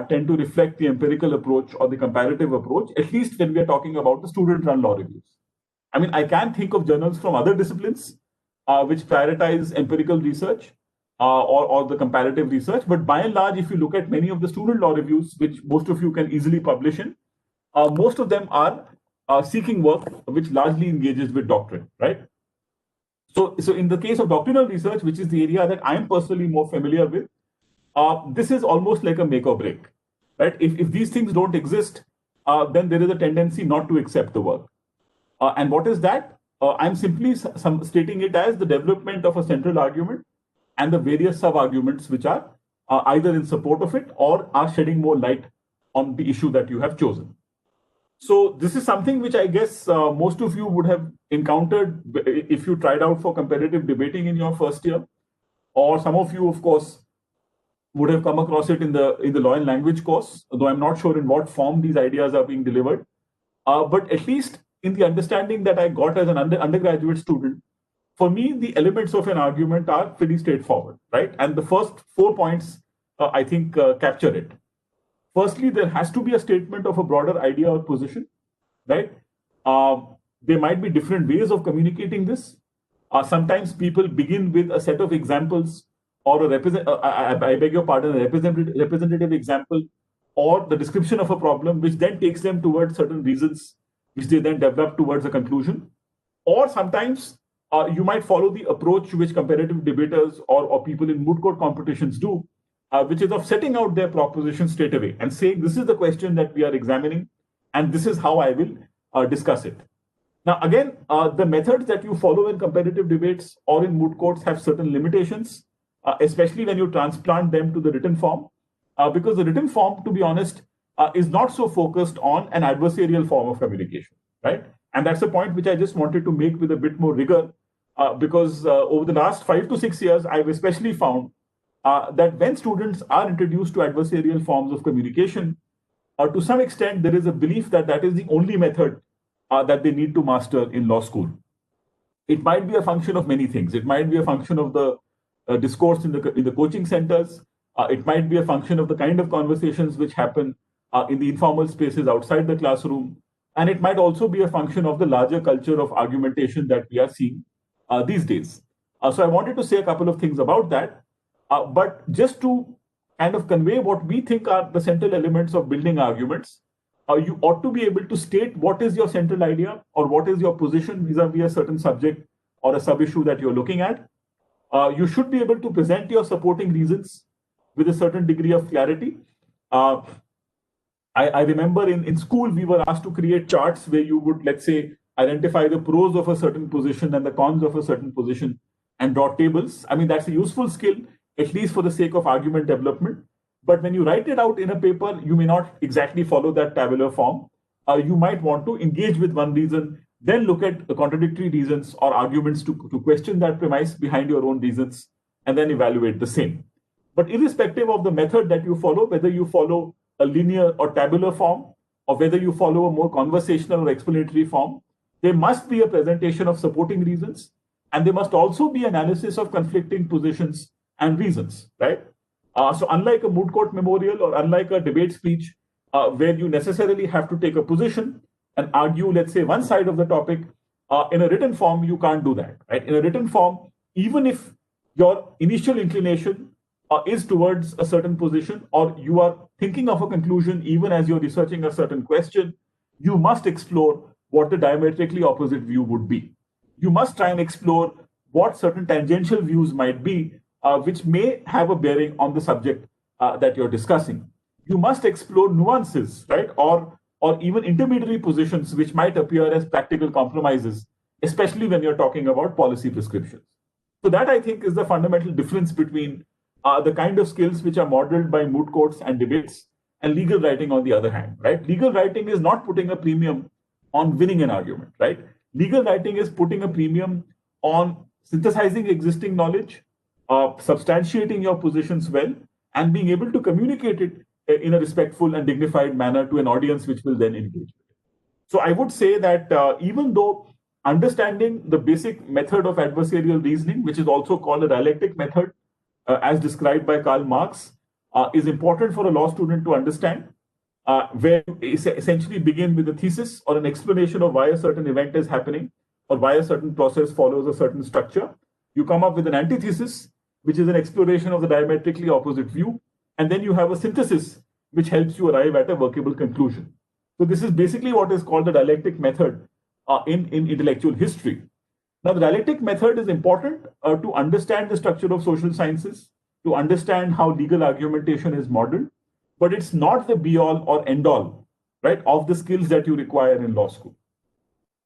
Speaker 1: tend to reflect the empirical approach or the comparative approach, at least when we are talking about the student-run law reviews. I mean, I can think of journals from other disciplines which prioritize empirical research or the comparative research. But by and large, if you look at many of the student law reviews, which most of you can easily publish in, most of them are seeking work which largely engages with doctrine, right? So in the case of doctrinal research, which is the area that I am personally more familiar with, this is almost like a make or break, right? If these things don't exist, then there is a tendency not to accept the work. And what is that? I'm simply stating it as the development of a central argument and the various sub-arguments which are either in support of it or are shedding more light on the issue that you have chosen. So this is something which I guess most of you would have encountered if you tried out for competitive debating in your first year, or some of you, of course, would have come across it in the law and language course, though I'm not sure in what form these ideas are being delivered. But at least in the understanding that I got as an undergraduate student, for me, the elements of an argument are pretty straightforward, right? And the first 4 points, I think, capture it. Firstly, there has to be a statement of a broader idea or position, right? There might be different ways of communicating this. Sometimes people begin with a set of examples or I beg your pardon, a representative example or the description of a problem, which then takes them towards certain reasons, which they then develop towards a conclusion. Or sometimes you might follow the approach which competitive debaters or people in moot court competitions do, which is of setting out their proposition straight away and saying, this is the question that we are examining, and this is how I will discuss it. Now, again, the methods that you follow in competitive debates or in moot courts have certain limitations, especially when you transplant them to the written form, because the written form, to be honest, is not so focused on an adversarial form of communication, right? And that's a point which I just wanted to make with a bit more rigor, because over the last 5 to 6 years, I've especially found that when students are introduced to adversarial forms of communication, to some extent, there is a belief that that is the only method that they need to master in law school. It might be a function of many things. It might be a function of the discourse in the coaching centers. It might be a function of the kind of conversations which happen in the informal spaces outside the classroom. And it might also be a function of the larger culture of argumentation that we are seeing these days. So I wanted to say a couple of things about that. But just to kind of convey what we think are the central elements of building arguments, you ought to be able to state what is your central idea or what is your position vis-a-vis a certain subject or a sub-issue that you're looking at. You should be able to present your supporting reasons with a certain degree of clarity. I remember in school, we were asked to create charts where you would, let's say, identify the pros of a certain position and the cons of a certain position and draw tables. I mean, that's a useful skill, at least for the sake of argument development. But when you write it out in a paper, you may not exactly follow that tabular form. You might want to engage with one reason, then look at the contradictory reasons or arguments to question that premise behind your own reasons, and then evaluate the same. But irrespective of the method that you follow, whether you follow a linear or tabular form, or whether you follow a more conversational or explanatory form, there must be a presentation of supporting reasons, and there must also be analysis of conflicting positions and reasons, right? So unlike a moot court memorial or unlike a debate speech, where you necessarily have to take a position and argue, let's say, one side of the topic, in a written form, you can't do that, right? In a written form, even if your initial inclination is towards a certain position, or you are thinking of a conclusion even as you're researching a certain question, you must explore what the diametrically opposite view would be. You must try and explore what certain tangential views might be, which may have a bearing on the subject that you're discussing. You must explore nuances, right? Or even intermediary positions which might appear as practical compromises, especially when you're talking about policy prescriptions. So that, I think, is the fundamental difference between the kind of skills which are modeled by moot courts and debates and legal writing on the other hand, right? Legal writing is not putting a premium on winning an argument, right? Legal writing is putting a premium on synthesizing existing knowledge, substantiating your positions well, and being able to communicate it in a respectful and dignified manner to an audience which will then engage. So I would say that even though understanding the basic method of adversarial reasoning, which is also called a dialectic method, as described by Karl Marx, is important for a law student to understand, where you essentially begin with a thesis or an explanation of why a certain event is happening or why a certain process follows a certain structure. You come up with an antithesis, which is an exploration of the diametrically opposite view, and then you have a synthesis, which helps you arrive at a workable conclusion. So this is basically what is called the dialectic method in intellectual history. Now, the dialectic method is important to understand the structure of social sciences, to understand how legal argumentation is modeled, but it's not the be-all or end-all, right, of the skills that you require in law school.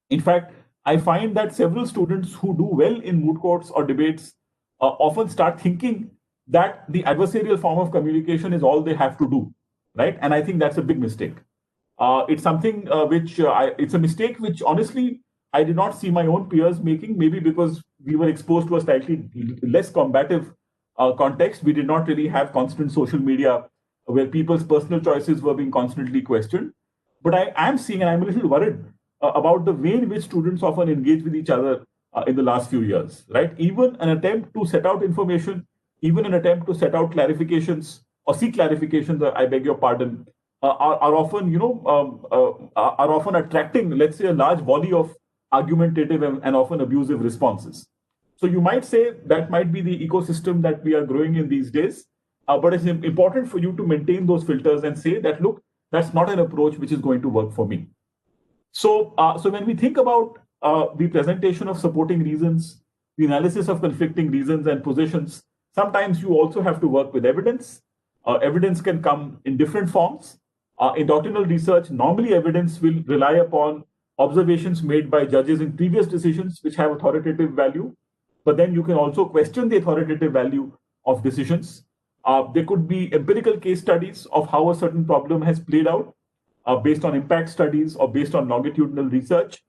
Speaker 1: In fact, I find that several students who do well in moot courts or debates often start thinking that the adversarial form of communication is all they have to do, right? And I think that's a big mistake. It's something it's a mistake which honestly I did not see my own peers making, maybe because we were exposed to a slightly less combative context. We did not really have constant social media where people's personal choices were being constantly questioned. But I am seeing, and I'm a little worried about the way in which students often engage with each other in the last few years, right? Even an attempt to set out information, even an attempt to set out clarifications or seek clarifications, I beg your pardon, are often, are often attracting, let's say, a large volley of argumentative and often abusive responses. So you might say that might be the ecosystem that we are growing in these days, but it's important for you to maintain those filters and say that, look, that's not an approach which is going to work for me. So when we think about the presentation of supporting reasons, the analysis of conflicting reasons and positions, sometimes you also have to work with evidence. Evidence can come in different forms. In doctrinal research, normally evidence will rely upon observations made by judges in previous decisions which have authoritative value, but then you can also question the authoritative value of decisions. There could be empirical case studies of how a certain problem has played out based on impact studies or based on longitudinal research.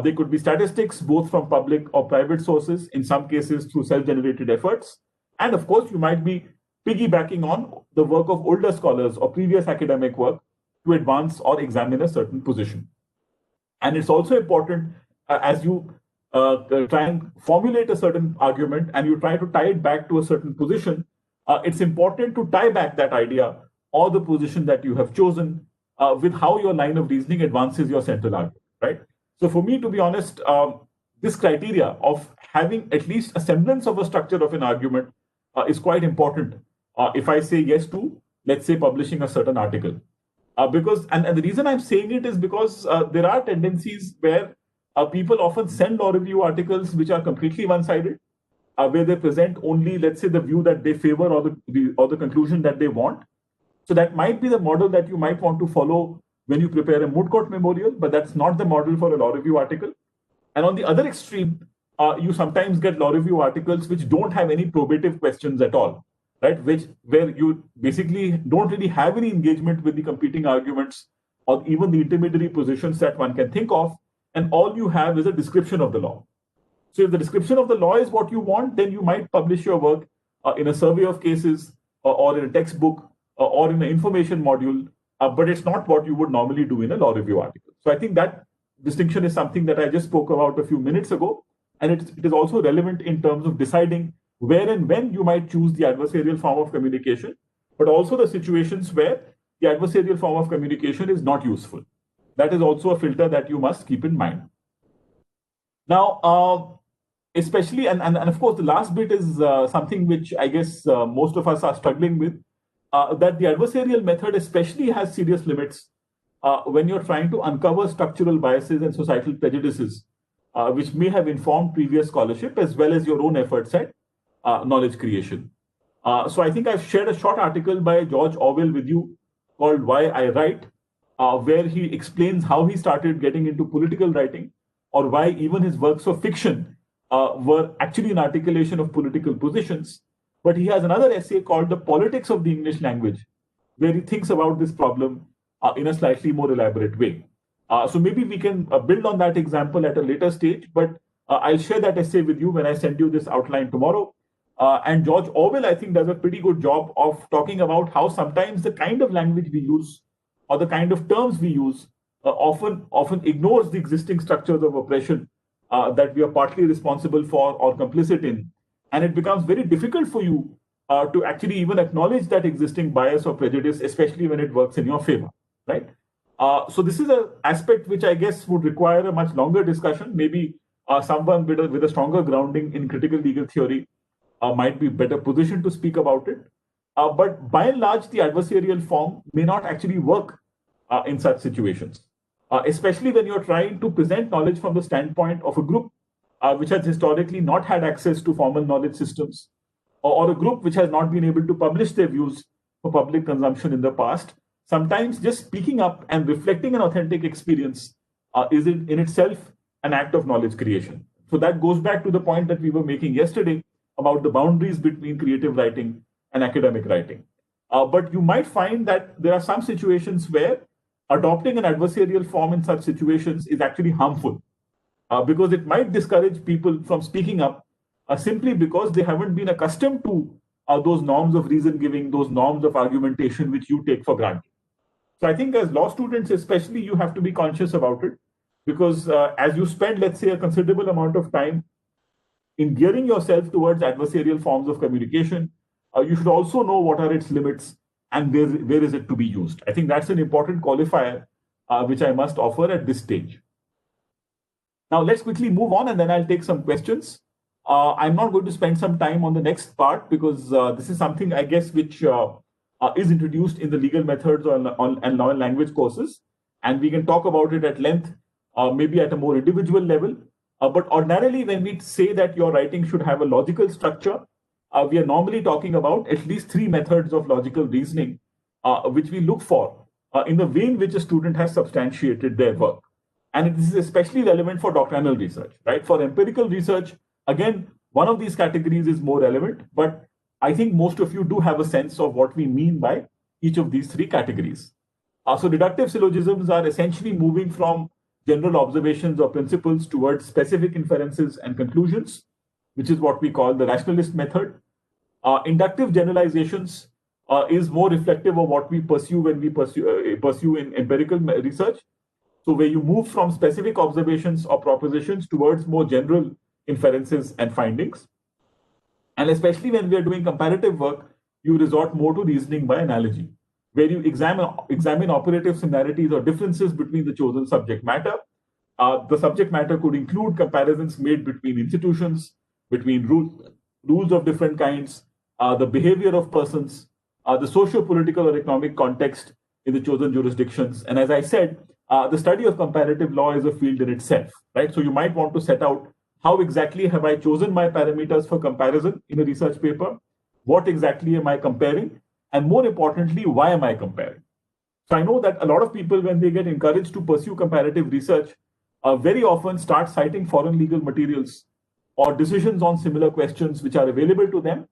Speaker 1: There could be statistics both from public or private sources, in some cases through self-generated efforts. And of course, you might be piggybacking on the work of older scholars or previous academic work to advance or examine a certain position. And it's also important as you try and formulate a certain argument and you try to tie it back to a certain position, it's important to tie back that idea or the position that you have chosen with how your line of reasoning advances your central argument, right? So for me, to be honest, this criteria of having at least a semblance of a structure of an argument is quite important. If I say yes to, let's say, publishing a certain article. Because the reason I'm saying it is because there are tendencies where people often send law review articles which are completely one-sided, where they present only, let's say, the view that they favor or the conclusion that they want. So that might be the model that you might want to follow when you prepare a moot court memorial, but that's not the model for a law review article. And on the other extreme, you sometimes get law review articles which don't have any probative questions at all, right? Where you basically don't really have any engagement with the competing arguments or even the intermediary positions that one can think of, and all you have is a description of the law. So if the description of the law is what you want, then you might publish your work in a survey of cases or in a textbook or in an information module, but it's not what you would normally do in a law review article. So I think that distinction is something that I just spoke about a few minutes ago, and it is also relevant in terms of deciding where and when you might choose the adversarial form of communication, but also the situations where the adversarial form of communication is not useful. That is also a filter that you must keep in mind. Now, especially, and of course, the last bit is something which I guess most of us are struggling with, that the adversarial method especially has serious limits when you're trying to uncover structural biases and societal prejudices, which may have informed previous scholarship as well as your own efforts at knowledge creation. So I think I've shared a short article by George Orwell with you called Why I Write, where he explains how he started getting into political writing, or why even his works of fiction were actually an articulation of political positions. But he has another essay called The Politics of the English Language, where he thinks about this problem in a slightly more elaborate way. So maybe we can build on that example at a later stage, but I'll share that essay with you when I send you this outline tomorrow. And George Orwell, I think, does a pretty good job of talking about how sometimes the kind of language we use or the kind of terms we use often ignores the existing structures of oppression that we are partly responsible for or complicit in. And it becomes very difficult for you to actually even acknowledge that existing bias or prejudice, especially when it works in your favor, right? So this is an aspect which I guess would require a much longer discussion. Maybe someone with a stronger grounding in critical legal theory might be better positioned to speak about it. But by and large, the adversarial form may not actually work in such situations, especially when you're trying to present knowledge from the standpoint of a group which has historically not had access to formal knowledge systems, or a group which has not been able to publish their views for public consumption in the past. Sometimes just speaking up and reflecting an authentic experience is in itself an act of knowledge creation. So that goes back to the point that we were making yesterday about the boundaries between creative writing and academic writing. But you might find that there are some situations where adopting an adversarial form in such situations is actually harmful because it might discourage people from speaking up simply because they haven't been accustomed to those norms of reason giving, those norms of argumentation which you take for granted. So I think as law students, especially, you have to be conscious about it because as you spend, let's say, a considerable amount of time in gearing yourself towards adversarial forms of communication, you should also know what are its limits and where is it to be used. I think that's an important qualifier which I must offer at this stage. Now, let's quickly move on and then I'll take some questions. I'm not going to spend some time on the next part because this is something, I guess, which is introduced in the legal methods and law and language courses. And we can talk about it at length, maybe at a more individual level. But ordinarily, when we say that your writing should have a logical structure, we are normally talking about at least 3 methods of logical reasoning, which we look for in the way in which a student has substantiated their work. And this is especially relevant for doctrinal research, right? For empirical research, again, one of these categories is more relevant, but I think most of you do have a sense of what we mean by each of these 3 categories. So deductive syllogisms are essentially moving from general observations or principles towards specific inferences and conclusions, which is what we call the rationalist method. Inductive generalizations is more reflective of what we pursue when we pursue in empirical research. So where you move from specific observations or propositions towards more general inferences and findings. And especially when we are doing comparative work, you resort more to reasoning by analogy, where you examine operative similarities or differences between the chosen subject matter. The subject matter could include comparisons made between institutions, between rules of different kinds, the behavior of persons, the socio-political or economic context in the chosen jurisdictions. And as I said, the study of comparative law is a field in itself, right? So you might want to set out how exactly have I chosen my parameters for comparison in a research paper? What exactly am I comparing? And more importantly, why am I comparing? So I know that a lot of people, when they get encouraged to pursue comparative research, very often start citing foreign legal materials or decisions on similar questions which are available to them,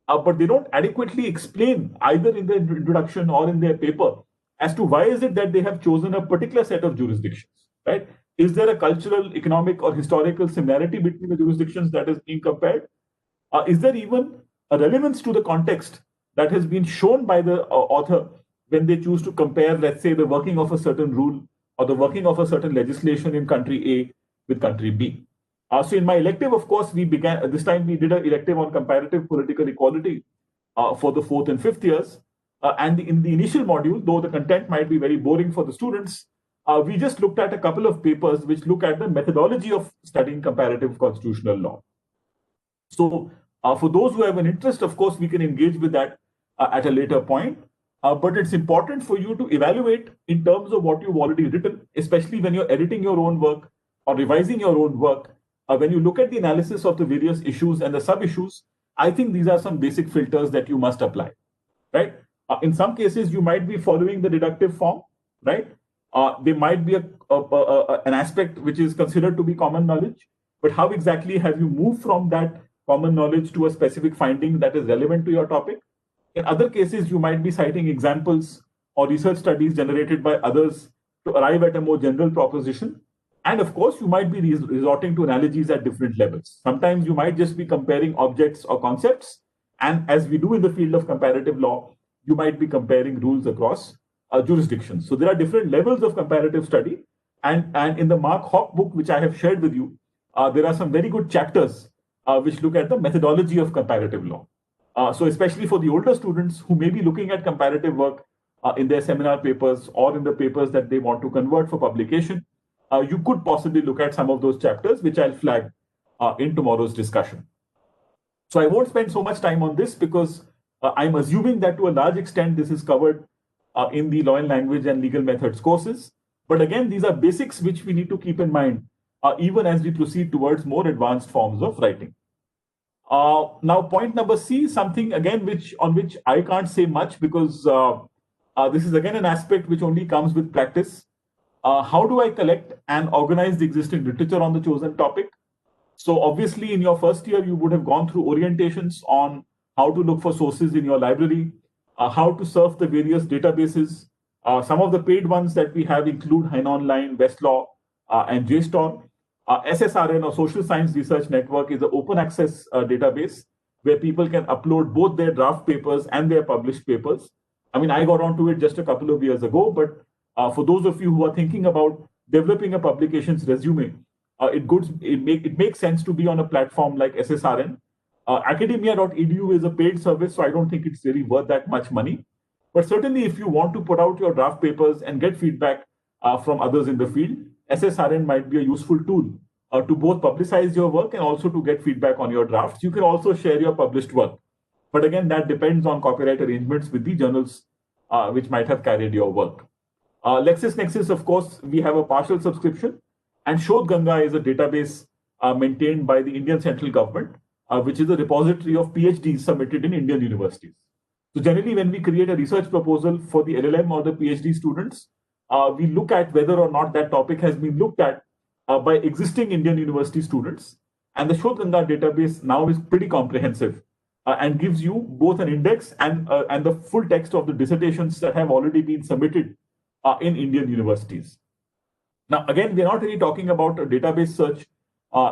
Speaker 1: but they don't adequately explain either in the introduction or in their paper as to why is it that they have chosen a particular set of jurisdictions, right? Is there a cultural, economic, or historical similarity between the jurisdictions that is being compared? Is there even a relevance to the context that has been shown by the author when they choose to compare, let's say, the working of a certain rule or the working of a certain legislation in country A with country B? So in my elective, of course, we did an elective on comparative political equality for the 4th and 5th years. And in the initial module, though the content might be very boring for the students, we just looked at a couple of papers which look at the methodology of studying comparative constitutional law. So for those who have an interest, of course, we can engage with that at a later point. But it's important for you to evaluate in terms of what you've already written, especially when you're editing your own work or revising your own work. When you look at the analysis of the various issues and the sub-issues, I think these are some basic filters that you must apply, right? In some cases, you might be following the deductive form, right? There might be an aspect which is considered to be common knowledge, but how exactly have you moved from that common knowledge to a specific finding that is relevant to your topic? In other cases, you might be citing examples or research studies generated by others to arrive at a more general proposition. And of course, you might be resorting to analogies at different levels. Sometimes you might just be comparing objects or concepts. And as we do in the field of comparative law, you might be comparing rules across jurisdictions. So there are different levels of comparative study. And in the Mark Hawk book, which I have shared with you, there are some very good chapters which look at the methodology of comparative law. So especially for the older students who may be looking at comparative work in their seminar papers or in the papers that they want to convert for publication, you could possibly look at some of those chapters, which I'll flag in tomorrow's discussion. So I won't spend so much time on this because I'm assuming that to a large extent this is covered in the law and language and legal methods courses. But again, these are basics which we need to keep in mind even as we proceed towards more advanced forms of writing. Now, point number C, something again on which I can't say much because this is again an aspect which only comes with practice. How do I collect and organize the existing literature on the chosen topic? So obviously in your first year, you would have gone through orientations on how to look for sources in your library, how to surf the various databases. Some of the paid ones that we have include Hein Online, Westlaw, and JSTOR. SSRN or Social Science Research Network is an open access database where people can upload both their draft papers and their published papers. I mean, I got onto it just a couple of years ago, but for those of you who are thinking about developing a publication's resume, it makes sense to be on a platform like SSRN. Academia.edu is a paid service, so I don't think it's really worth that much money. But certainly, if you want to put out your draft papers and get feedback from others in the field, SSRN might be a useful tool to both publicize your work and also to get feedback on your drafts. You can also share your published work. But again, that depends on copyright arrangements with the journals which might have carried your work. LexisNexis, of course, we have a partial subscription. And Shodhganga is a database maintained by the Indian central government, which is a repository of PhDs submitted in Indian universities. So generally, when we create a research proposal for the LLM or the PhD students, we look at whether or not that topic has been looked at by existing Indian university students. And the Shodhganga database now is pretty comprehensive and gives you both an index and the full text of the dissertations that have already been submitted in Indian universities. Now, again, we're not really talking about a database search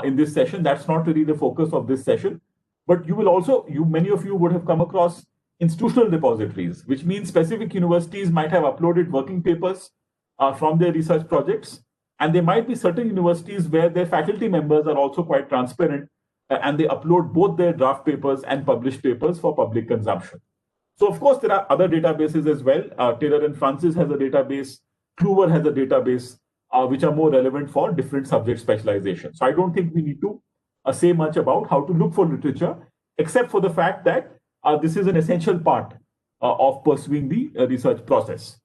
Speaker 1: in this session. That's not really the focus of this session. But many of you would have come across institutional repositories, which means specific universities might have uploaded working papers from their research projects. And there might be certain universities where their faculty members are also quite transparent and they upload both their draft papers and published papers for public consumption. So, of course, there are other databases as well. Taylor and Francis has a database. Kluwer has a database, which are more relevant for different subject specializations. So I don't think we need to say much about how to look for literature, except for the fact that this is an essential part of pursuing the research process.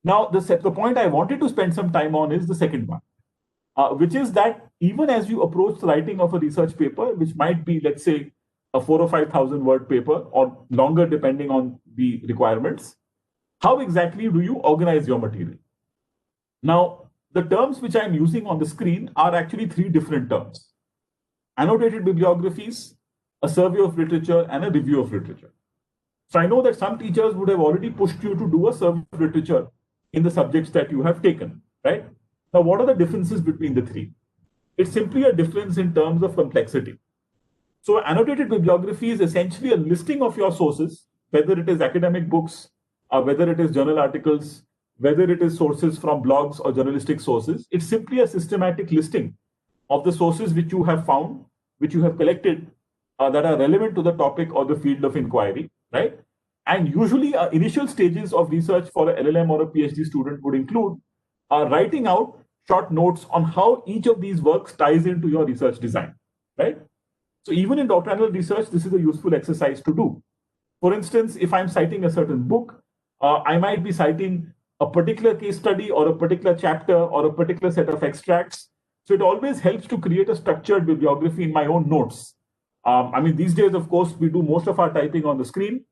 Speaker 1: Now, the point I wanted to spend some time on is the second one, which is that even as you approach the writing of a research paper, which might be, let's say, a 4,000 or 5,000 word paper or longer depending on the requirements, how exactly do you organize your material? Now, the terms which I'm using on the screen are actually three different terms: annotated bibliographies, a survey of literature, and a review of literature. So I know that some teachers would have already pushed you to do a survey of literature in the subjects that you have taken, right? Now, what are the differences between the three? It's simply a difference in terms of complexity. So annotated bibliography is essentially a listing of your sources, whether it is academic books, whether it is journal articles, whether it is sources from blogs or journalistic sources. It's simply a systematic listing of the sources which you have found, which you have collected that are relevant to the topic or the field of inquiry, right? And usually initial stages of research for an LLM or a PhD student would include writing out short notes on how each of these works ties into your research design, right? So even in doctoral research, this is a useful exercise to do. For instance, if I'm citing a certain book, I might be citing a particular case study or a particular chapter or a particular set of extracts. So it always helps to create a structured bibliography in my own notes. I mean, these days, of course, we do most of our typing on the screen.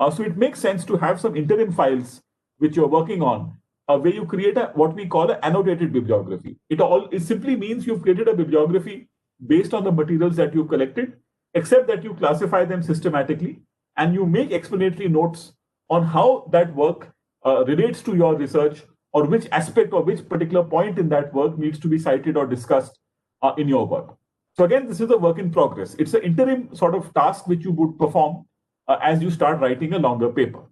Speaker 1: So it makes sense to have some interim files which you're working on, where you create what we call an annotated bibliography. It simply means you've created a bibliography based on the materials that you've collected, except that you classify them systematically and you make explanatory notes on how that work relates to your research, or which aspect or which particular point in that work needs to be cited or discussed in your work. So again, this is a work in progress. It's an interim sort of task which you would perform as you start writing a longer paper.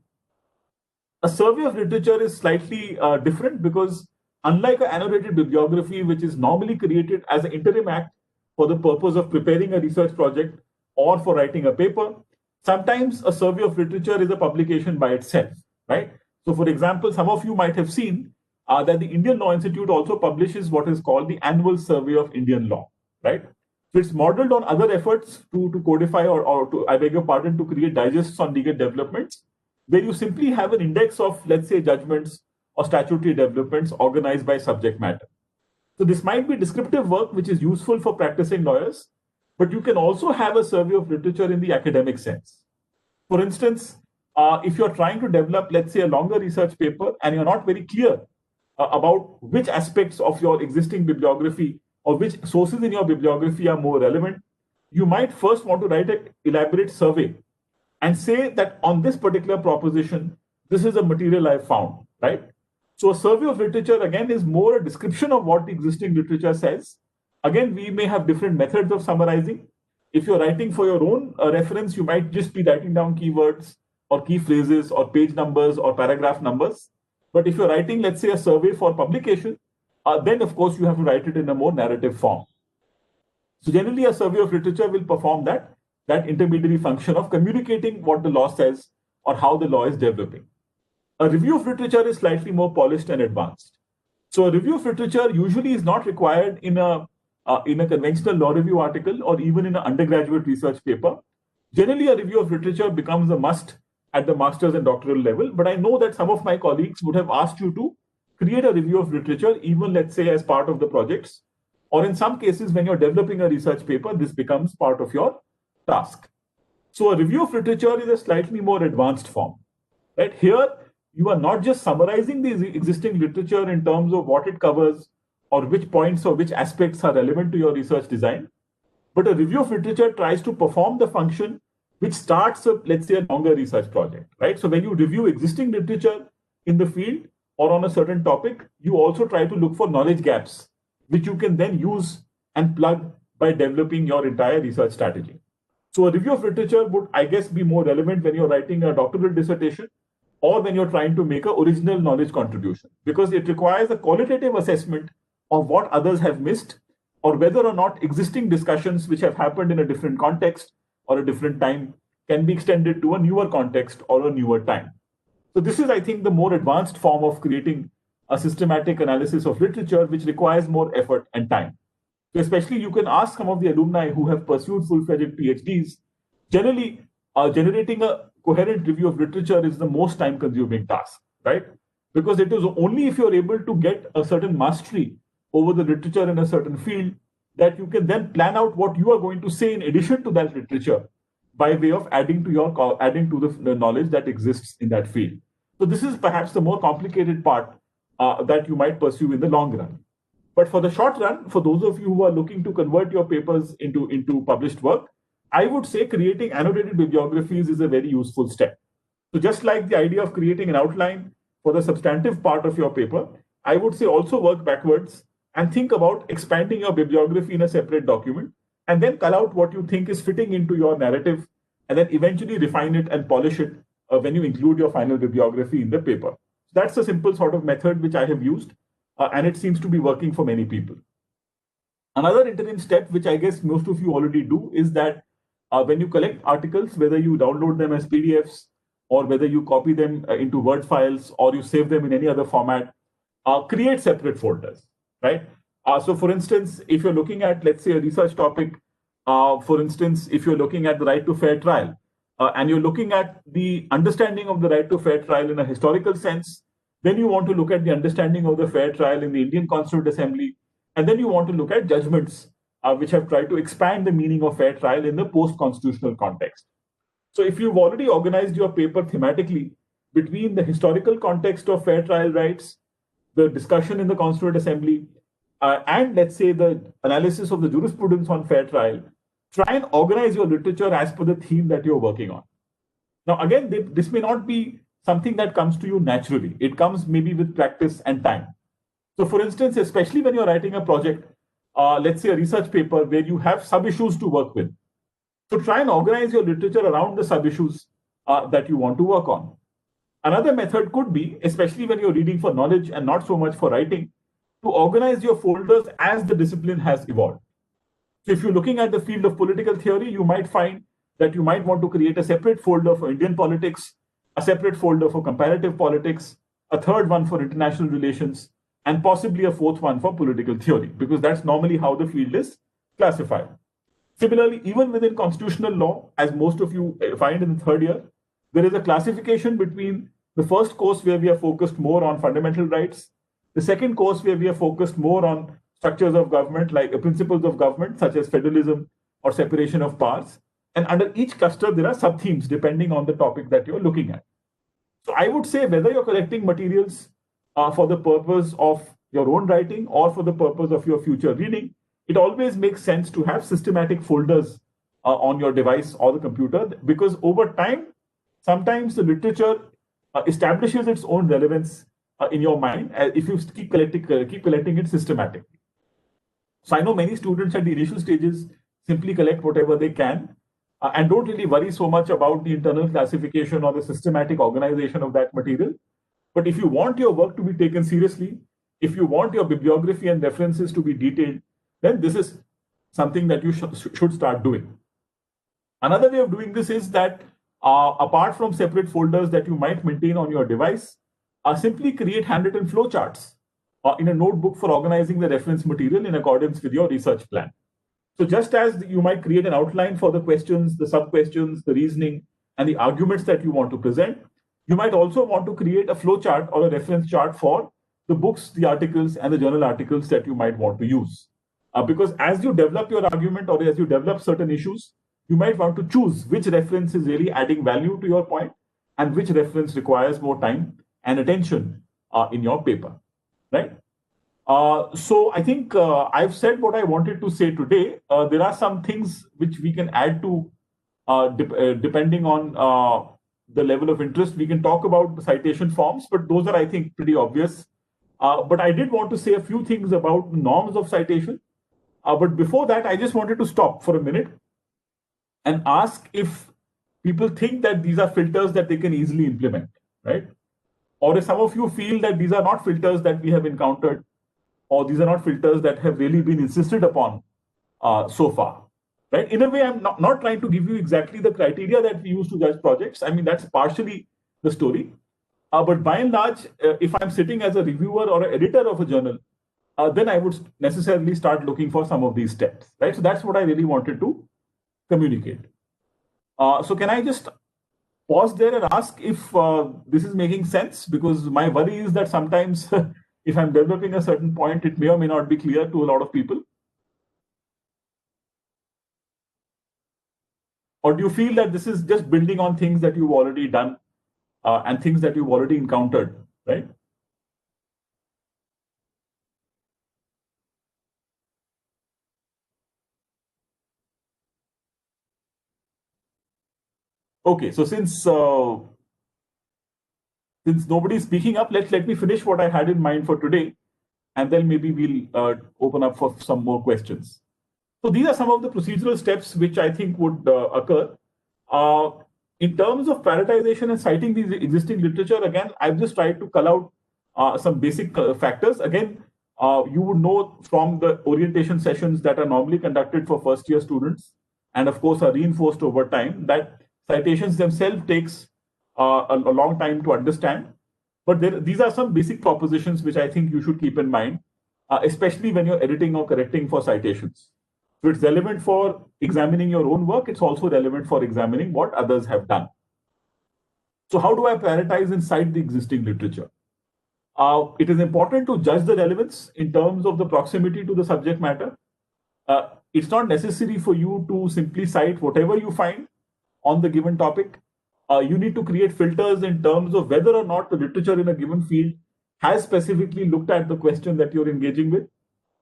Speaker 1: A survey of literature is slightly different because, unlike an annotated bibliography, which is normally created as an interim act for the purpose of preparing a research project or for writing a paper, sometimes a survey of literature is a publication by itself, right? So, for example, some of you might have seen that the Indian Law Institute also publishes what is called the Annual Survey of Indian Law, right? So it's modeled on other efforts to codify or to, I beg your pardon, to create digests on legal developments, where you simply have an index of, let's say, judgments or statutory developments organized by subject matter. So this might be descriptive work which is useful for practicing lawyers, but you can also have a survey of literature in the academic sense. For instance, if you're trying to develop, let's say, a longer research paper and you're not very clear about which aspects of your existing bibliography or which sources in your bibliography are more relevant, you might first want to write an elaborate survey and say that on this particular proposition, this is a material I've found, right? So a survey of literature, again, is more a description of what the existing literature says. Again, we may have different methods of summarizing. If you're writing for your own reference, you might just be writing down keywords or key phrases or page numbers or paragraph numbers. But if you're writing, let's say, a survey for publication, then of course you have to write it in a more narrative form. So generally, a survey of literature will perform that intermediary function of communicating what the law says or how the law is developing. A review of literature is slightly more polished and advanced. So a review of literature usually is not required in a conventional law review article or even in an undergraduate research paper. Generally, a review of literature becomes a must at the master's and doctoral level, but I know that some of my colleagues would have asked you to create a review of literature, even, let's say, as part of the projects, or in some cases, when you're developing a research paper, this becomes part of your task. So a review of literature is a slightly more advanced form, right? Here, you are not just summarizing the existing literature in terms of what it covers or which points or which aspects are relevant to your research design, but a review of literature tries to perform the function which starts, let's say, a longer research project, right? So when you review existing literature in the field or on a certain topic, you also try to look for knowledge gaps, which you can then use and plug by developing your entire research strategy. So a review of literature would, I guess, be more relevant when you're writing a doctoral dissertation or when you're trying to make an original knowledge contribution, because it requires a qualitative assessment of what others have missed or whether or not existing discussions which have happened in a different context or a different time can be extended to a newer context or a newer time. So this is, I think, the more advanced form of creating a systematic analysis of literature, which requires more effort and time. So especially you can ask some of the alumni who have pursued full-fledged PhDs, generally generating a coherent review of literature is the most time-consuming task, right? Because it is only if you're able to get a certain mastery over the literature in a certain field that you can then plan out what you are going to say in addition to that literature by way of adding to the knowledge that exists in that field. So this is perhaps the more complicated part that you might pursue in the long run. But for the short run, for those of you who are looking to convert your papers into published work, I would say creating annotated bibliographies is a very useful step. So just like the idea of creating an outline for the substantive part of your paper, I would say also work backwards and think about expanding your bibliography in a separate document, and then cull out what you think is fitting into your narrative, and then eventually refine it and polish it when you include your final bibliography in the paper. That's a simple sort of method which I have used, and it seems to be working for many people. Another interim step, which I guess most of you already do, is that when you collect articles, whether you download them as PDFs or whether you copy them into Word files or you save them in any other format, create separate folders, right? So for instance, if you're looking at, let's say, a research topic, for instance, if you're looking at the right to fair trial, and you're looking at the understanding of the right to fair trial in a historical sense, then you want to look at the understanding of the fair trial in the Indian Constituent Assembly, and then you want to look at judgments which have tried to expand the meaning of fair trial in the post-constitutional context. So if you've already organized your paper thematically between the historical context of fair trial rights, the discussion in the Constituent Assembly, and let's say the analysis of the jurisprudence on fair trial, try and organize your literature as per the theme that you're working on. Now, again, this may not be something that comes to you naturally. It comes maybe with practice and time. So, for instance, especially when you're writing a project, let's say a research paper where you have sub issues to work with. So, try and organize your literature around the sub issues that you want to work on. Another method could be, especially when you're reading for knowledge and not so much for writing, to organize your folders as the discipline has evolved. So if you're looking at the field of political theory, you might find that you might want to create a separate folder for Indian politics, a separate folder for comparative politics, a third one for international relations, and possibly a fourth one for political theory, because that's normally how the field is classified. Similarly, even within constitutional law, as most of you find in the third year, there is a classification between the first course where we are focused more on fundamental rights, the second course where we are focused more on structures of government, like principles of government, such as federalism or separation of powers. And under each cluster, there are sub-themes depending on the topic that you're looking at. So I would say whether you're collecting materials for the purpose of your own writing or for the purpose of your future reading, it always makes sense to have systematic folders on your device or the computer, because over time, sometimes the literature establishes its own relevance in your mind if you keep collecting it systematically. So I know many students at the initial stages simply collect whatever they can and don't really worry so much about the internal classification or the systematic organization of that material. But if you want your work to be taken seriously, if you want your bibliography and references to be detailed, then this is something that you should start doing. Another way of doing this is that apart from separate folders that you might maintain on your device, simply create handwritten flowcharts in a notebook for organizing the reference material in accordance with your research plan. So just as you might create an outline for the questions, the sub-questions, the reasoning, and the arguments that you want to present, you might also want to create a flowchart or a reference chart for the books, the articles, and the journal articles that you might want to use. Because as you develop your argument or as you develop certain issues, you might want to choose which reference is really adding value to your point and which reference requires more time and attention in your paper, right? So I think I've said what I wanted to say today. There are some things which we can add to depending on the level of interest. We can talk about the citation forms, but those are, I think, pretty obvious. But I did want to say a few things about norms of citation. But before that, I just wanted to stop for a minute and ask if people think that these are filters that they can easily implement, right? Or if some of you feel that these are not filters that we have encountered, or these are not filters that have really been insisted upon so far, right? In a way, I'm not trying to give you exactly the criteria that we use to judge projects. I mean, that's partially the story. But by and large, if I'm sitting as a reviewer or an editor of a journal, then I would necessarily start looking for some of these steps, right? So that's what I really wanted to communicate. So can I just pause there and ask if this is making sense? Because my worry is that sometimes if I'm developing a certain point, it may or may not be clear to a lot of people. Or do you feel that this is just building on things that you've already done and things that you've already encountered, right? Okay, so since nobody's speaking up, let me finish what I had in mind for today, and then maybe we'll open up for some more questions. So these are some of the procedural steps which I think would occur. In terms of prioritization and citing these existing literature, again, I've just tried to call out some basic factors. Again, you would know from the orientation sessions that are normally conducted for first-year students, and of course are reinforced over time, that citations themselves takes a long time to understand. But these are some basic propositions which I think you should keep in mind, especially when you're editing or correcting for citations. So it's relevant for examining your own work. It's also relevant for examining what others have done. So how do I prioritize and cite the existing literature? It is important to judge the relevance in terms of the proximity to the subject matter. It's not necessary for you to simply cite whatever you find on the given topic. You need to create filters in terms of whether or not the literature in a given field has specifically looked at the question that you're engaging with.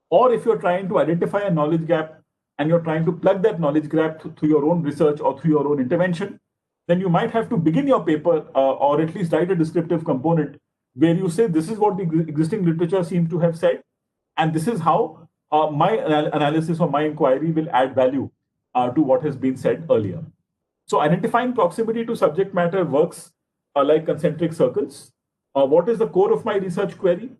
Speaker 1: Or if you're trying to identify a knowledge gap and you're trying to plug that knowledge gap through your own research or through your own intervention, then you might have to begin your paper or at least write a descriptive component where you say this is what the existing literature seems to have said, and this is how my analysis or my inquiry will add value to what has been said earlier. So identifying proximity to subject matter works like concentric circles. What is the core of my research query?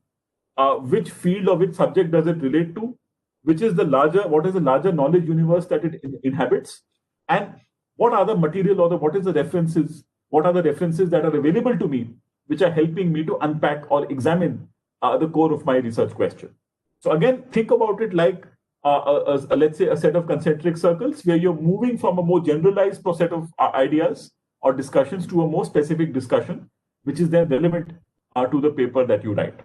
Speaker 1: Which field or which subject does it relate to? What is the larger knowledge universe that it inhabits? And what are the material or what are the references that are available to me, which are helping me to unpack or examine the core of my research question? So again, think about it like let's say a set of concentric circles where you're moving from a more generalized set of ideas or discussions to a more specific discussion, which is then relevant to the paper that you write.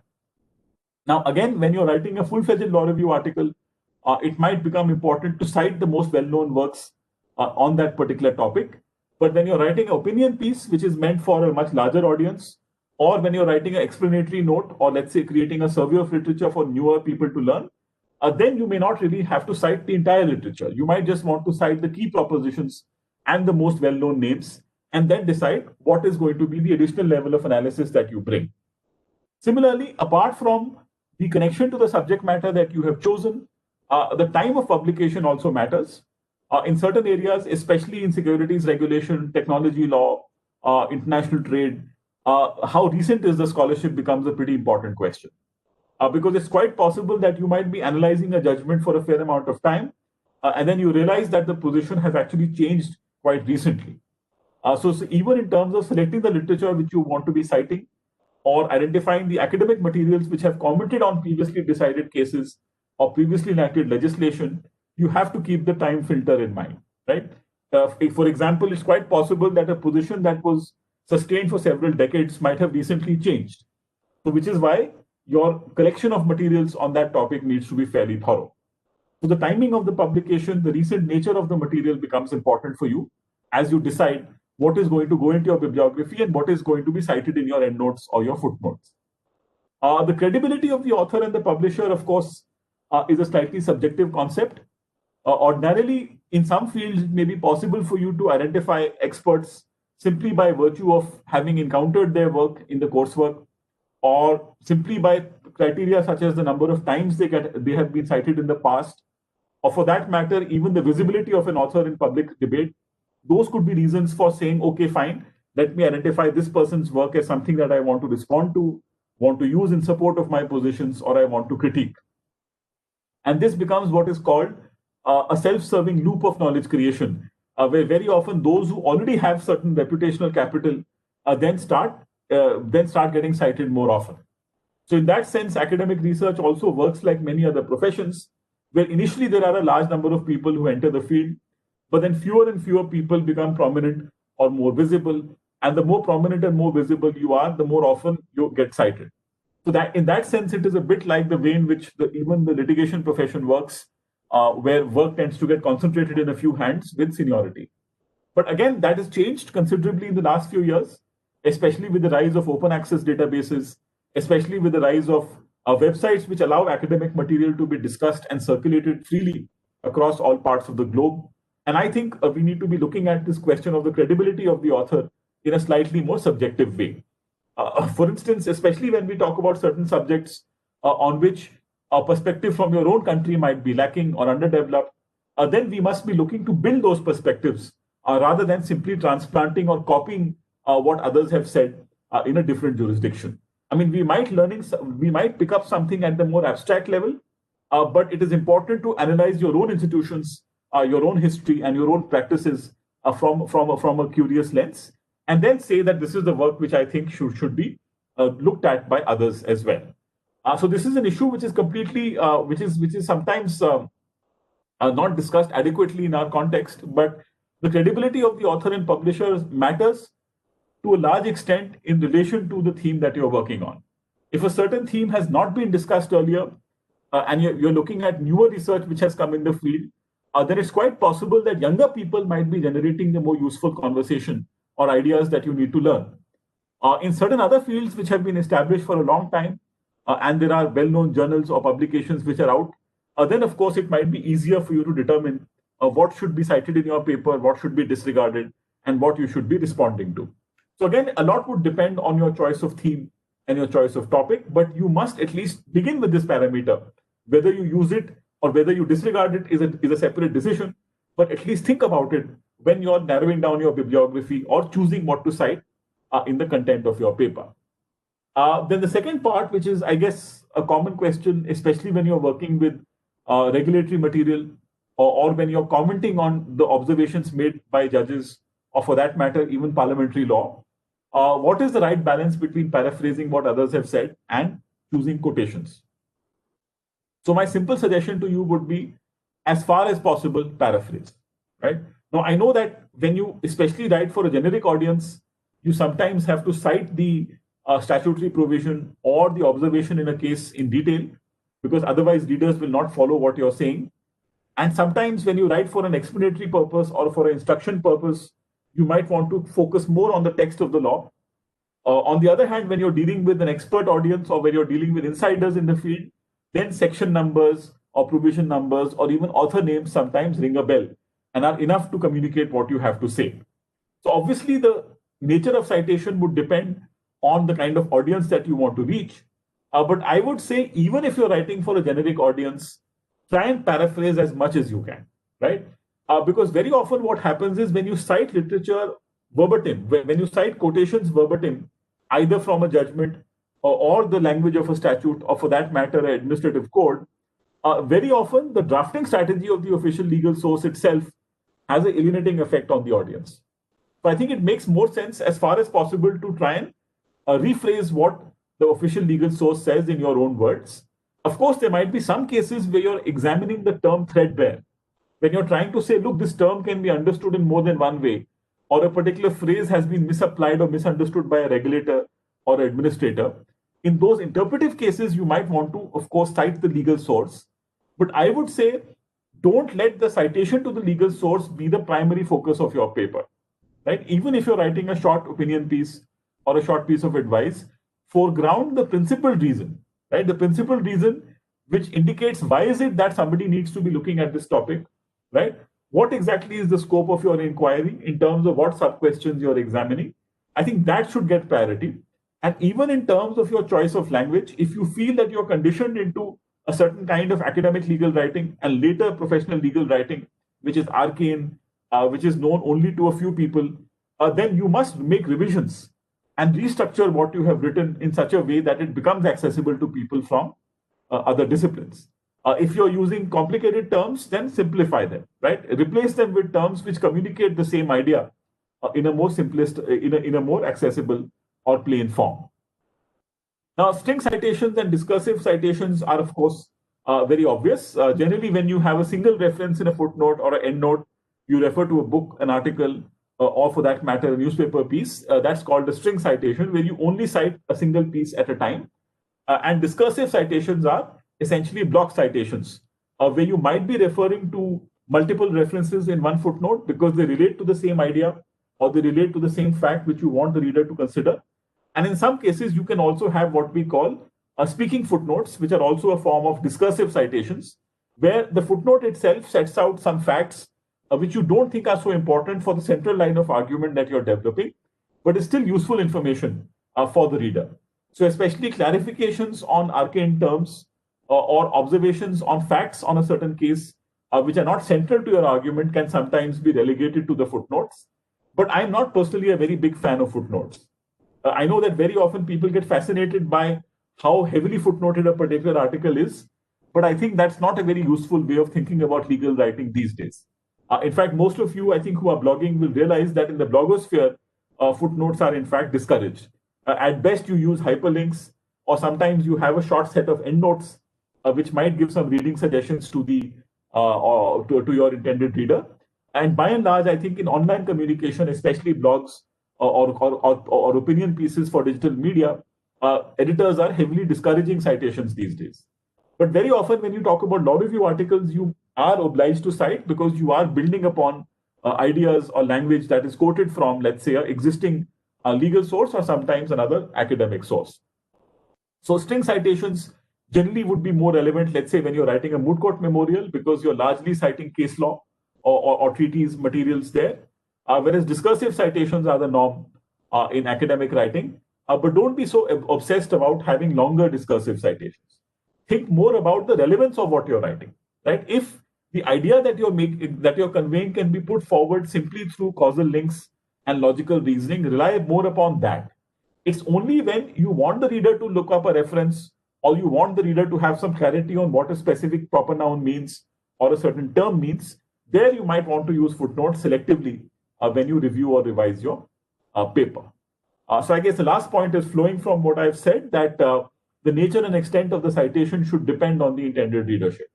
Speaker 1: Now, again, when you're writing a full-fledged law review article, it might become important to cite the most well-known works on that particular topic. But when you're writing an opinion piece, which is meant for a much larger audience, or when you're writing an explanatory note, or let's say creating a survey of literature for newer people to learn, then you may not really have to cite the entire literature. You might just want to cite the key propositions and the most well-known names, and then decide what is going to be the additional level of analysis that you bring. Similarly, apart from the connection to the subject matter that you have chosen, the time of publication also matters. In certain areas, especially in securities regulation, technology law, international trade, how recent is the scholarship becomes a pretty important question. Because it's quite possible that you might be analyzing a judgment for a fair amount of time, and then you realize that the position has actually changed quite recently. So even in terms of selecting the literature which you want to be citing, or identifying the academic materials which have commented on previously decided cases or previously enacted legislation, you have to keep the time filter in mind, right? For example, it's quite possible that a position that was sustained for several decades might have recently changed. So which is why your collection of materials on that topic needs to be fairly thorough. So the timing of the publication, the recent nature of the material becomes important for you as you decide what is going to go into your bibliography and what is going to be cited in your endnotes or your footnotes. The credibility of the author and the publisher, of course, is a slightly subjective concept. Ordinarily, in some fields, it may be possible for you to identify experts simply by virtue of having encountered their work in the coursework, or simply by criteria such as the number of times they have been cited in the past, or for that matter, even the visibility of an author in public debate. Those could be reasons for saying, okay, fine, let me identify this person's work as something that I want to respond to, want to use in support of my positions, or I want to critique. And this becomes what is called a self-serving loop of knowledge creation, where very often those who already have certain reputational capital then start getting cited more often. So in that sense, academic research also works like many other professions, where initially there are a large number of people who enter the field, but then fewer and fewer people become prominent or more visible. And the more prominent and more visible you are, the more often you get cited. So that in that sense, it is a bit like the way in which even the litigation profession works, where work tends to get concentrated in a few hands with seniority. But again, that has changed considerably in the last few years, especially with the rise of open access databases, especially with the rise of websites which allow academic material to be discussed and circulated freely across all parts of the globe. And I think we need to be looking at this question of the credibility of the author in a slightly more subjective way. For instance, especially when we talk about certain subjects on which a perspective from your own country might be lacking or underdeveloped, then we must be looking to build those perspectives rather than simply transplanting or copying what others have said in a different jurisdiction. I mean, we might pick up something at the more abstract level, but it is important to analyze your own institutions, your own history, and your own practices from a curious lens, and then say that this is the work which I think should be looked at by others as well. So this is an issue which is completely, which is sometimes not discussed adequately in our context, but the credibility of the author and publisher matters to a large extent in relation to the theme that you're working on. If a certain theme has not been discussed earlier, and you're looking at newer research which has come in the field, then it's quite possible that younger people might be generating the more useful conversation or ideas that you need to learn. In certain other fields which have been established for a long time, and there are well-known journals or publications which are out, then of course it might be easier for you to determine what should be cited in your paper, what should be disregarded, and what you should be responding to. So again, a lot would depend on your choice of theme and your choice of topic, but you must at least begin with this parameter. Whether you use it or whether you disregard it is a separate decision, but at least think about it when you're narrowing down your bibliography or choosing what to cite in the content of your paper. Then the second part, which is, I guess, a common question, especially when you're working with regulatory material or when you're commenting on the observations made by judges, or for that matter, even parliamentary law. What is the right balance between paraphrasing what others have said and choosing quotations? So my simple suggestion to you would be, as far as possible, paraphrase, right? Now, I know that when you especially write for a generic audience, you sometimes have to cite the statutory provision or the observation in a case in detail, because otherwise readers will not follow what you're saying. And sometimes when you write for an explanatory purpose or for an instruction purpose, you might want to focus more on the text of the law. On the other hand, when you're dealing with an expert audience or when you're dealing with insiders in the field, then section numbers or provision numbers or even author names sometimes ring a bell and are enough to communicate what you have to say. So obviously the nature of citation would depend on the kind of audience that you want to reach. But I would say, even if you're writing for a generic audience, try and paraphrase as much as you can, right? Because very often what happens is when you cite literature verbatim, when you cite quotations verbatim, either from a judgment or the language of a statute, or for that matter, an administrative code, very often the drafting strategy of the official legal source itself has an alienating effect on the audience. So I think it makes more sense, as far as possible, to try and rephrase what the official legal source says in your own words. Of course, there might be some cases where you're examining the term threadbare. When you're trying to say, look, this term can be understood in more than one way, or a particular phrase has been misapplied or misunderstood by a regulator or administrator. In those interpretive cases, you might want to, of course, cite the legal source. But I would say, don't let the citation to the legal source be the primary focus of your paper, right? Even if you're writing a short opinion piece or a short piece of advice, foreground the principal reason, right? The principal reason which indicates why is it that somebody needs to be looking at this topic, right? What exactly is the scope of your inquiry in terms of what sub-questions you're examining? I think that should get priority. And even in terms of your choice of language, if you feel that you're conditioned into a certain kind of academic legal writing and later professional legal writing, which is arcane, which is known only to a few people, then you must make revisions and restructure what you have written in such a way that it becomes accessible to people from other disciplines. If you're using complicated terms, then simplify them, right? Replace them with terms which communicate the same idea in a more simplest, in a more accessible or plain form. Now, string citations and discursive citations are, of course, very obvious. Generally, when you have a single reference in a footnote or an endnote, you refer to a book, an article, or for that matter, a newspaper piece. That's called a string citation, where you only cite a single piece at a time. And discursive citations are essentially block citations, where you might be referring to multiple references in one footnote because they relate to the same idea or they relate to the same fact which you want the reader to consider. And in some cases, you can also have what we call speaking footnotes, which are also a form of discursive citations, where the footnote itself sets out some facts which you don't think are so important for the central line of argument that you're developing, but is still useful information for the reader. So especially clarifications on arcane terms or observations on facts on a certain case, which are not central to your argument, can sometimes be relegated to the footnotes. But I'm not personally a very big fan of footnotes. I know that very often people get fascinated by how heavily footnoted a particular article is, but I think that's not a very useful way of thinking about legal writing these days. In fact, most of you, I think, who are blogging will realize that in the blogosphere, footnotes are in fact discouraged. At best, you use hyperlinks, or sometimes you have a short set of endnotes, which might give some reading suggestions to the to your intended reader. And by and large, I think in online communication, especially blogs or opinion pieces for digital media, editors are heavily discouraging citations these days. But very often, when you talk about law review articles, you are obliged to cite because you are building upon ideas or language that is quoted from, let's say, an existing legal source or sometimes another academic source. So string citations generally would be more relevant, let's say, when you're writing a moot court memorial, because you're largely citing case law or treaties materials there. whereas discursive citations are the norm in academic writing. But don't be so obsessed about having longer discursive citations. Think more about the relevance of what you're writing, right? If the idea that you're conveying can be put forward simply through causal links and logical reasoning, rely more upon that. It's only when you want the reader to look up a reference, or you want the reader to have some clarity on what a specific proper noun means or a certain term means, there you might want to use footnotes selectively when you review or revise your paper. So I guess the last point is flowing from what I've said, that the nature and extent of the citation should depend on the intended readership.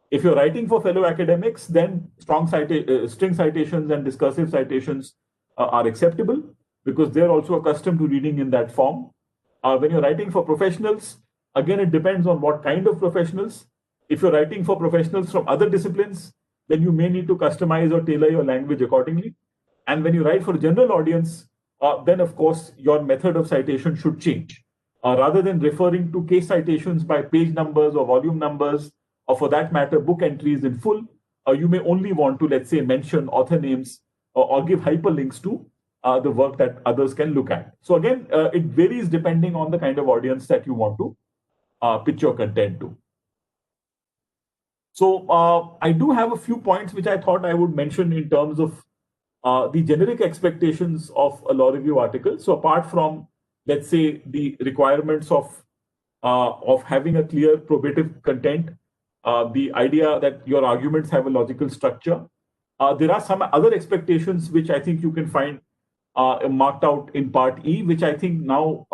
Speaker 1: If you're writing for fellow academics, then string citations and discursive citations are acceptable because they're also accustomed to reading in that form. When you're writing for professionals, again, it depends on what kind of professionals. If you're writing for professionals from other disciplines, then you may need to customize or tailor your language accordingly. And when you write for a general audience, then of course your method of citation should change. Rather than referring to case citations by page numbers or volume numbers, or for that matter, book entries in full, you may only want to, let's say, mention author names or give hyperlinks to the work that others can look at. So again, it varies depending on the kind of audience that you want to pitch your content to. So I do have a few points which I thought I would mention in terms of the generic expectations of a law review article. So apart from, let's say, the requirements of having a clear probative content, the idea that your arguments have a logical structure, there are some other expectations which I think you can find marked out in part E, which I think now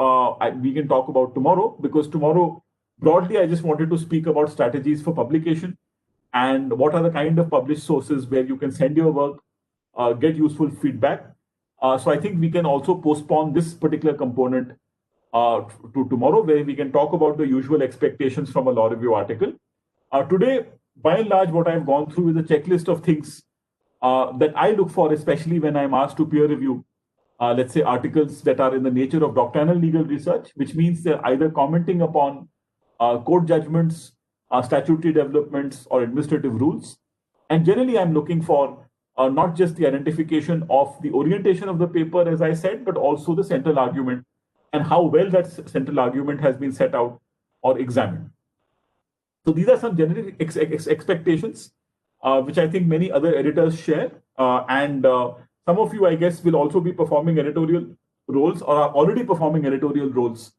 Speaker 1: we can talk about tomorrow, because tomorrow, broadly, I just wanted to speak about strategies for publication and what are the kind of published sources where you can send your work, get useful feedback. So I think we can also postpone this particular component to tomorrow, where we can talk about the usual expectations from a law review article. Today, by and large, what I've gone through is a checklist of things that I look for, especially when I'm asked to peer review, let's say, articles that are in the nature of doctrinal legal research, which means they're either commenting upon court judgments, statutory developments, or administrative rules. And generally, I'm looking for not just the identification of the orientation of the paper, as I said, but also the central argument and how well that central argument has been set out or examined. So these are some generic expectations, which I think many other editors share. And some of you, I guess, will also be performing editorial roles or are already performing editorial roles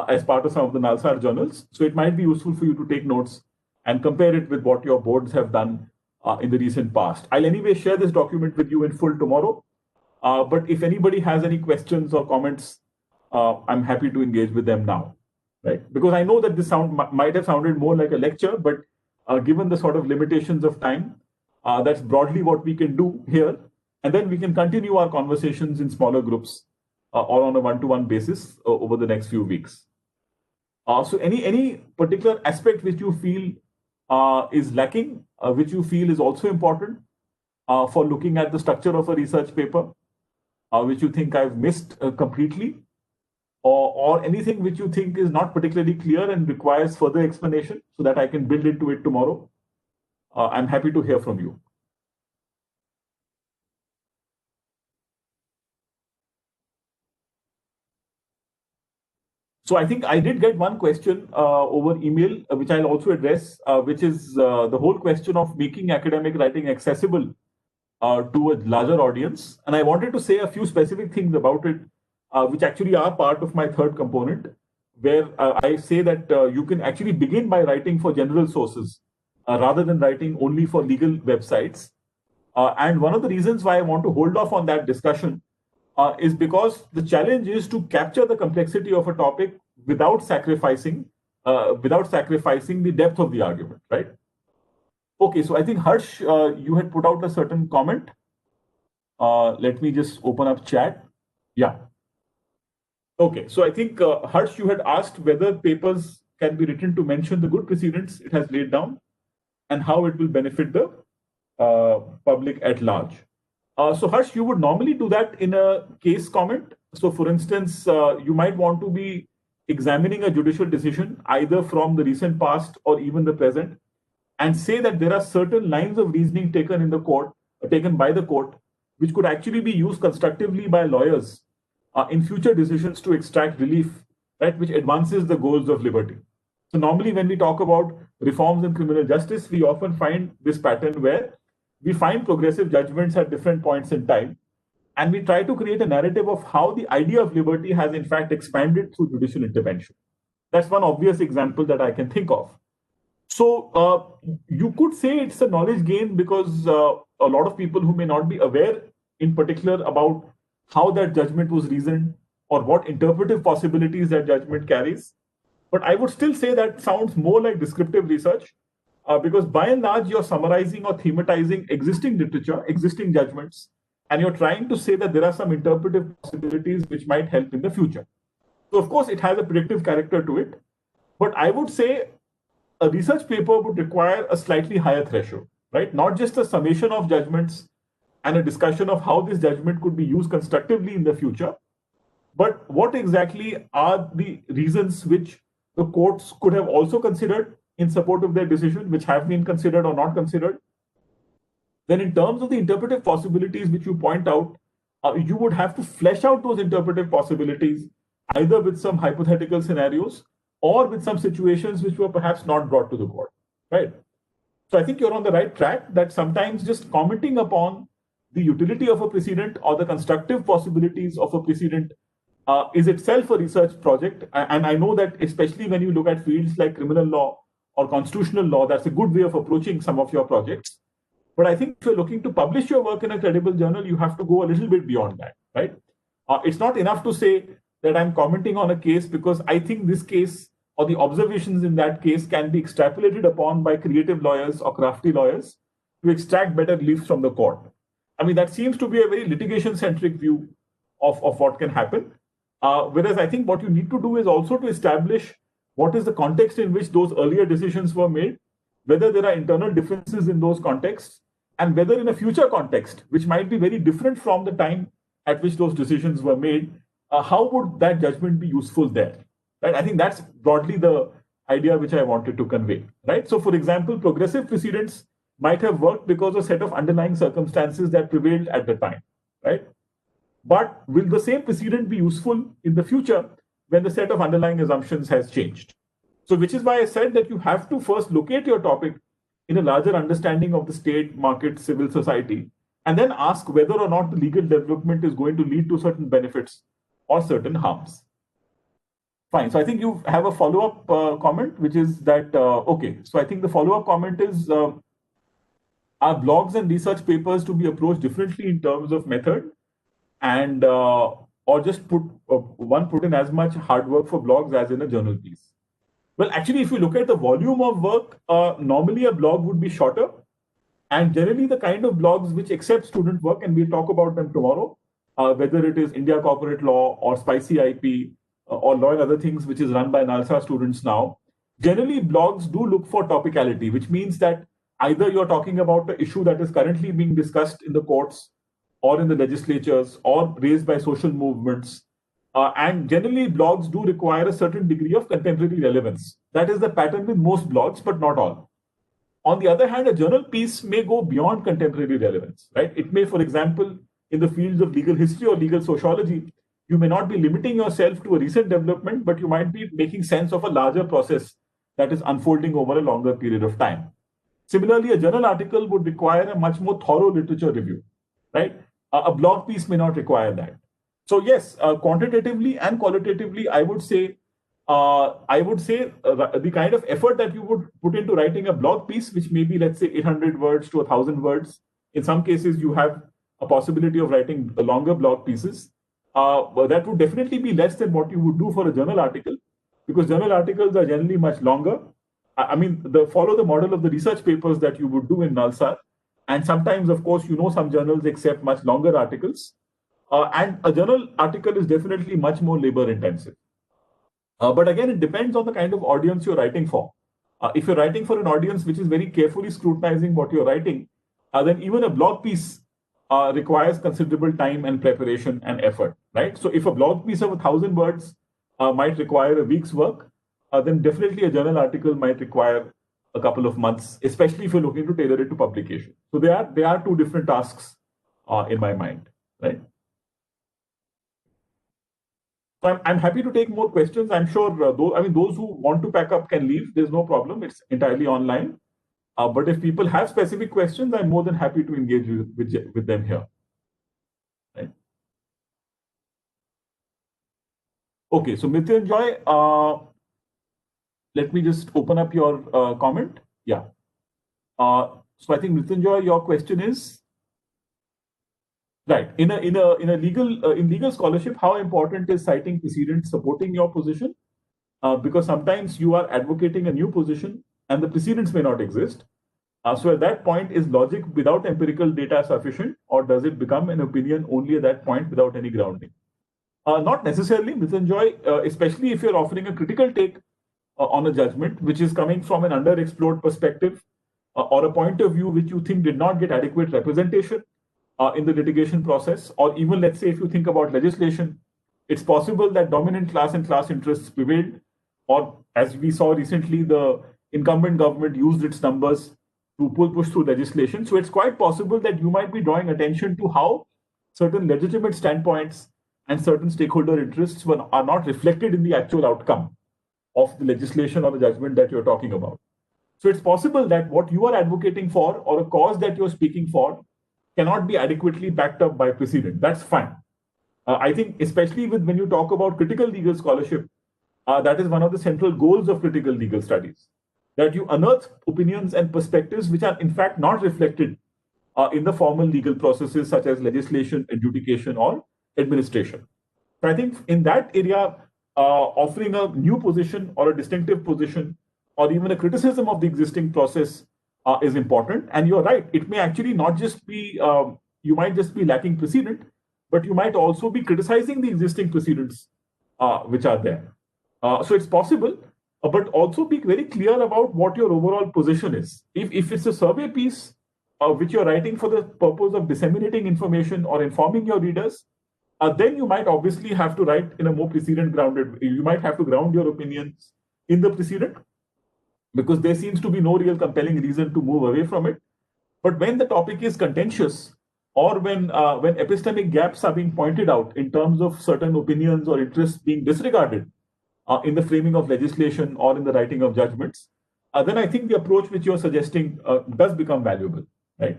Speaker 1: as part of some of the Nalsar journals. So it might be useful for you to take notes and compare it with what your boards have done in the recent past. I'll anyway share this document with you in full tomorrow. But if anybody has any questions or comments, I'm happy to engage with them now, right? Because I know that this might have sounded more like a lecture, but given the sort of limitations of time, that's broadly what we can do here. And then we can continue our conversations in smaller groups or on a one-to-one basis over the next few weeks. So any particular aspect which you feel is lacking, which you feel is also important for looking at the structure of a research paper, which you think I've missed completely, or anything which you think is not particularly clear and requires further explanation so that I can build into it tomorrow, I'm happy to hear from you. So I think I did get one question over email, which I'll also address, which is the whole question of making academic writing accessible to a larger audience. And I wanted to say a few specific things about it, which actually are part of my third component, where I say that you can actually begin by writing for general sources rather than writing only for legal websites. And one of the reasons why I want to hold off on that discussion is because the challenge is to capture the complexity of a topic without sacrificing the depth of the argument, right? Okay, so I think Harsh, you had put out a certain comment. Let me just open up chat. Yeah. Okay, so I think Harsh, you had asked whether papers can be written to mention the good precedents it has laid down and how it will benefit the public at large. So Harsh, you would normally do that in a case comment. So for instance, you might want to be examining a judicial decision either from the recent past or even the present, and say that there are certain lines of reasoning taken by the court, which could actually be used constructively by lawyers in future decisions to extract relief, right, which advances the goals of liberty. So normally when we talk about reforms in criminal justice, we often find this pattern where we find progressive judgments at different points in time, and we try to create a narrative of how the idea of liberty has in fact expanded through judicial intervention. That's one obvious example that I can think of. So you could say it's a knowledge gain because a lot of people who may not be aware in particular about how that judgment was reasoned or what interpretive possibilities that judgment carries. But I would still say that sounds more like descriptive research because by and large, you're summarizing or thematizing existing literature, existing judgments, and you're trying to say that there are some interpretive possibilities which might help in the future. So, of course, it has a predictive character to it. But I would say a research paper would require a slightly higher threshold, right? Not just a summation of judgments and a discussion of how this judgment could be used constructively in the future, but what exactly are the reasons which the courts could have also considered in support of their decision, which have been considered or not considered. Then, in terms of the interpretive possibilities which you point out, you would have to flesh out those interpretive possibilities either with some hypothetical scenarios or with some situations which were perhaps not brought to the court, right? So I think you're on the right track that sometimes just commenting upon the utility of a precedent or the constructive possibilities of a precedent is itself a research project. And I know that especially when you look at fields like criminal law or constitutional law, that's a good way of approaching some of your projects. But I think if you're looking to publish your work in a credible journal, you have to go a little bit beyond that, right? It's not enough to say that I'm commenting on a case because I think this case or the observations in that case can be extrapolated upon by creative lawyers or crafty lawyers to extract better relief from the court. I mean, that seems to be a very litigation-centric view of what can happen. Whereas I think what you need to do is also to establish what is the context in which those earlier decisions were made, whether there are internal differences in those contexts, and whether in a future context, which might be very different from the time at which those decisions were made, how would that judgment be useful there? Right? I think that's broadly the idea which I wanted to convey. Right? So, for example, progressive precedents might have worked because of a set of underlying circumstances that prevailed at the time. Right? But will the same precedent be useful in the future when the set of underlying assumptions has changed? So, which is why I said that you have to first locate your topic in a larger understanding of the state, market, civil society, and then ask whether or not the legal development is going to lead to certain benefits or certain harms. Fine. So I think you have a follow-up comment, which is that, okay. So I think the follow-up comment is, are blogs and research papers to be approached differently in terms of method and or just put in as much hard work for blogs as in a journal piece? Well, actually, if you look at the volume of work, normally a blog would be shorter. And generally, the kind of blogs which accept student work, and we'll talk about them tomorrow, whether it is India Corporate Law or Spicy IP or Law and Other Things, which is run by Nalsar students now, generally blogs do look for topicality, which means that either you're talking about the issue that is currently being discussed in the courts or in the legislatures or raised by social movements. And generally, blogs do require a certain degree of contemporary relevance. That is the pattern with most blogs, but not all. On the other hand, a journal piece may go beyond contemporary relevance, right? It may, for example, in the fields of legal history or legal sociology, you may not be limiting yourself to a recent development, but you might be making sense of a larger process that is unfolding over a longer period of time. Similarly, a journal article would require a much more thorough literature review, right? A blog piece may not require that. So yes, quantitatively and qualitatively, I would say the kind of effort that you would put into writing a blog piece, which may be, let's say, 800 words to 1,000 words. In some cases, you have a possibility of writing longer blog pieces. But that would definitely be less than what you would do for a journal article, because journal articles are generally much longer. I mean, follow the model of the research papers that you would do in Nalsar. And sometimes, of course, some journals accept much longer articles. And a journal article is definitely much more labor intensive. But again, it depends on the kind of audience you're writing for. If you're writing for an audience which is very carefully scrutinizing what you're writing, then even a blog piece requires considerable time and preparation and effort, right? So if a blog piece of 1,000 words might require a week's work, then definitely a journal article might require a couple of months, especially if you're looking to tailor it to publication. So they are two different tasks in my mind, right? So I'm happy to take more questions. I'm sure those who want to pack up can leave. There's no problem. It's entirely online. But if people have specific questions, I'm more than happy to engage with them here. Right? Okay, so Mrityunjoy, let me just open up your comment. Yeah. So I think Mrityunjoy, your question is right. In legal scholarship, how important is citing precedents supporting your position? Because sometimes you are advocating a new position and the precedents may not exist. So at that point, is logic without empirical data sufficient, or does it become an opinion only at that point without any grounding? Not necessarily, Mrityunjoy, especially if you're offering a critical take on a judgment which is coming from an underexplored perspective or a point of view which you think did not get adequate representation in the litigation process, or even let's say if you think about legislation, it's possible that dominant class and class interests prevailed, or as we saw recently, the incumbent government used its numbers to push through legislation. So it's quite possible that you might be drawing attention to how certain legitimate standpoints and certain stakeholder interests are not reflected in the actual outcome of the legislation or the judgment that you're talking about. So it's possible that what you are advocating for or a cause that you're speaking for cannot be adequately backed up by precedent. That's fine. I think, especially when you talk about critical legal scholarship, that is one of the central goals of critical legal studies, that you unearth opinions and perspectives which are in fact not reflected in the formal legal processes such as legislation, adjudication, or administration. So I think in that area, offering a new position or a distinctive position or even a criticism of the existing process is important. And you're right, it may actually not just be, you might just be lacking precedent, but you might also be criticizing the existing precedents which are there. So it's possible, but also be very clear about what your overall position is. If it's a survey piece which you're writing for the purpose of disseminating information or informing your readers, then you might obviously have to write in a more precedent grounded. You might have to ground your opinions in the precedent because there seems to be no real compelling reason to move away from it. But when the topic is contentious, or when epistemic gaps are being pointed out in terms of certain opinions or interests being disregarded in the framing of legislation or in the writing of judgments, then I think the approach which you're suggesting does become valuable, right?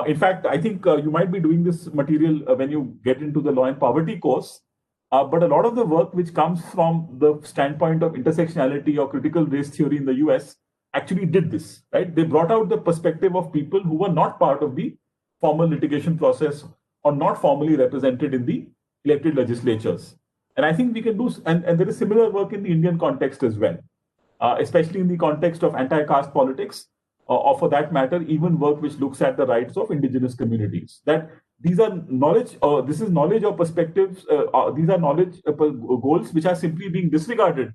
Speaker 1: In fact, I think you might be doing this material when you get into the law and poverty course. But a lot of the work which comes from the standpoint of intersectionality or critical race theory in the US actually did this, right? They brought out the perspective of people who were not part of the formal litigation process or not formally represented in the elected legislatures. And I think we can do, and there is similar work in the Indian context as well, especially in the context of anti-caste politics, or for that matter, even work which looks at the rights of indigenous communities. That these are knowledge, this is knowledge or perspectives, these are knowledge goals which are simply being disregarded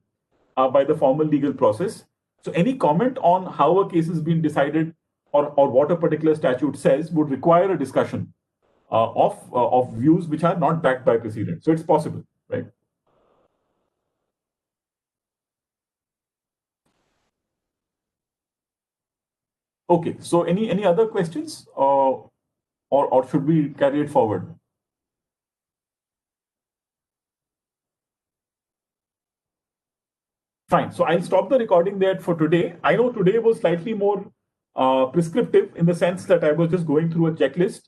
Speaker 1: by the formal legal process. So any comment on how a case has been decided or what a particular statute says would require a discussion of views which are not backed by precedent. So it's possible, right? Okay, so any other questions, or should we carry it forward? Fine. So I'll stop the recording there for today. I know today was slightly more prescriptive in the sense that I was just going through a checklist.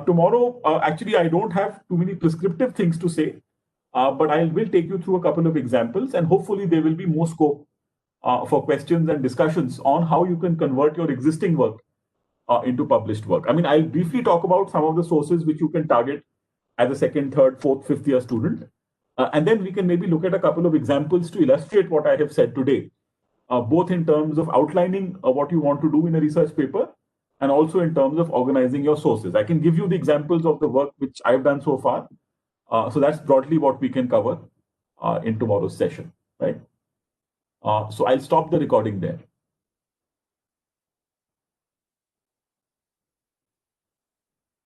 Speaker 1: Tomorrow, actually, I don't have too many prescriptive things to say, but I will take you through a couple of examples, and hopefully there will be more scope for questions and discussions on how you can convert your existing work into published work. I mean, I'll briefly talk about some of the sources which you can target as a second, third, fourth, fifth year student. And then we can maybe look at a couple of examples to illustrate what I have said today, both in terms of outlining what you want to do in a research paper and also in terms of organizing your sources. I can give you the examples of the work which I've done so far. So that's broadly what we can cover in tomorrow's session, right? So I'll stop the recording there.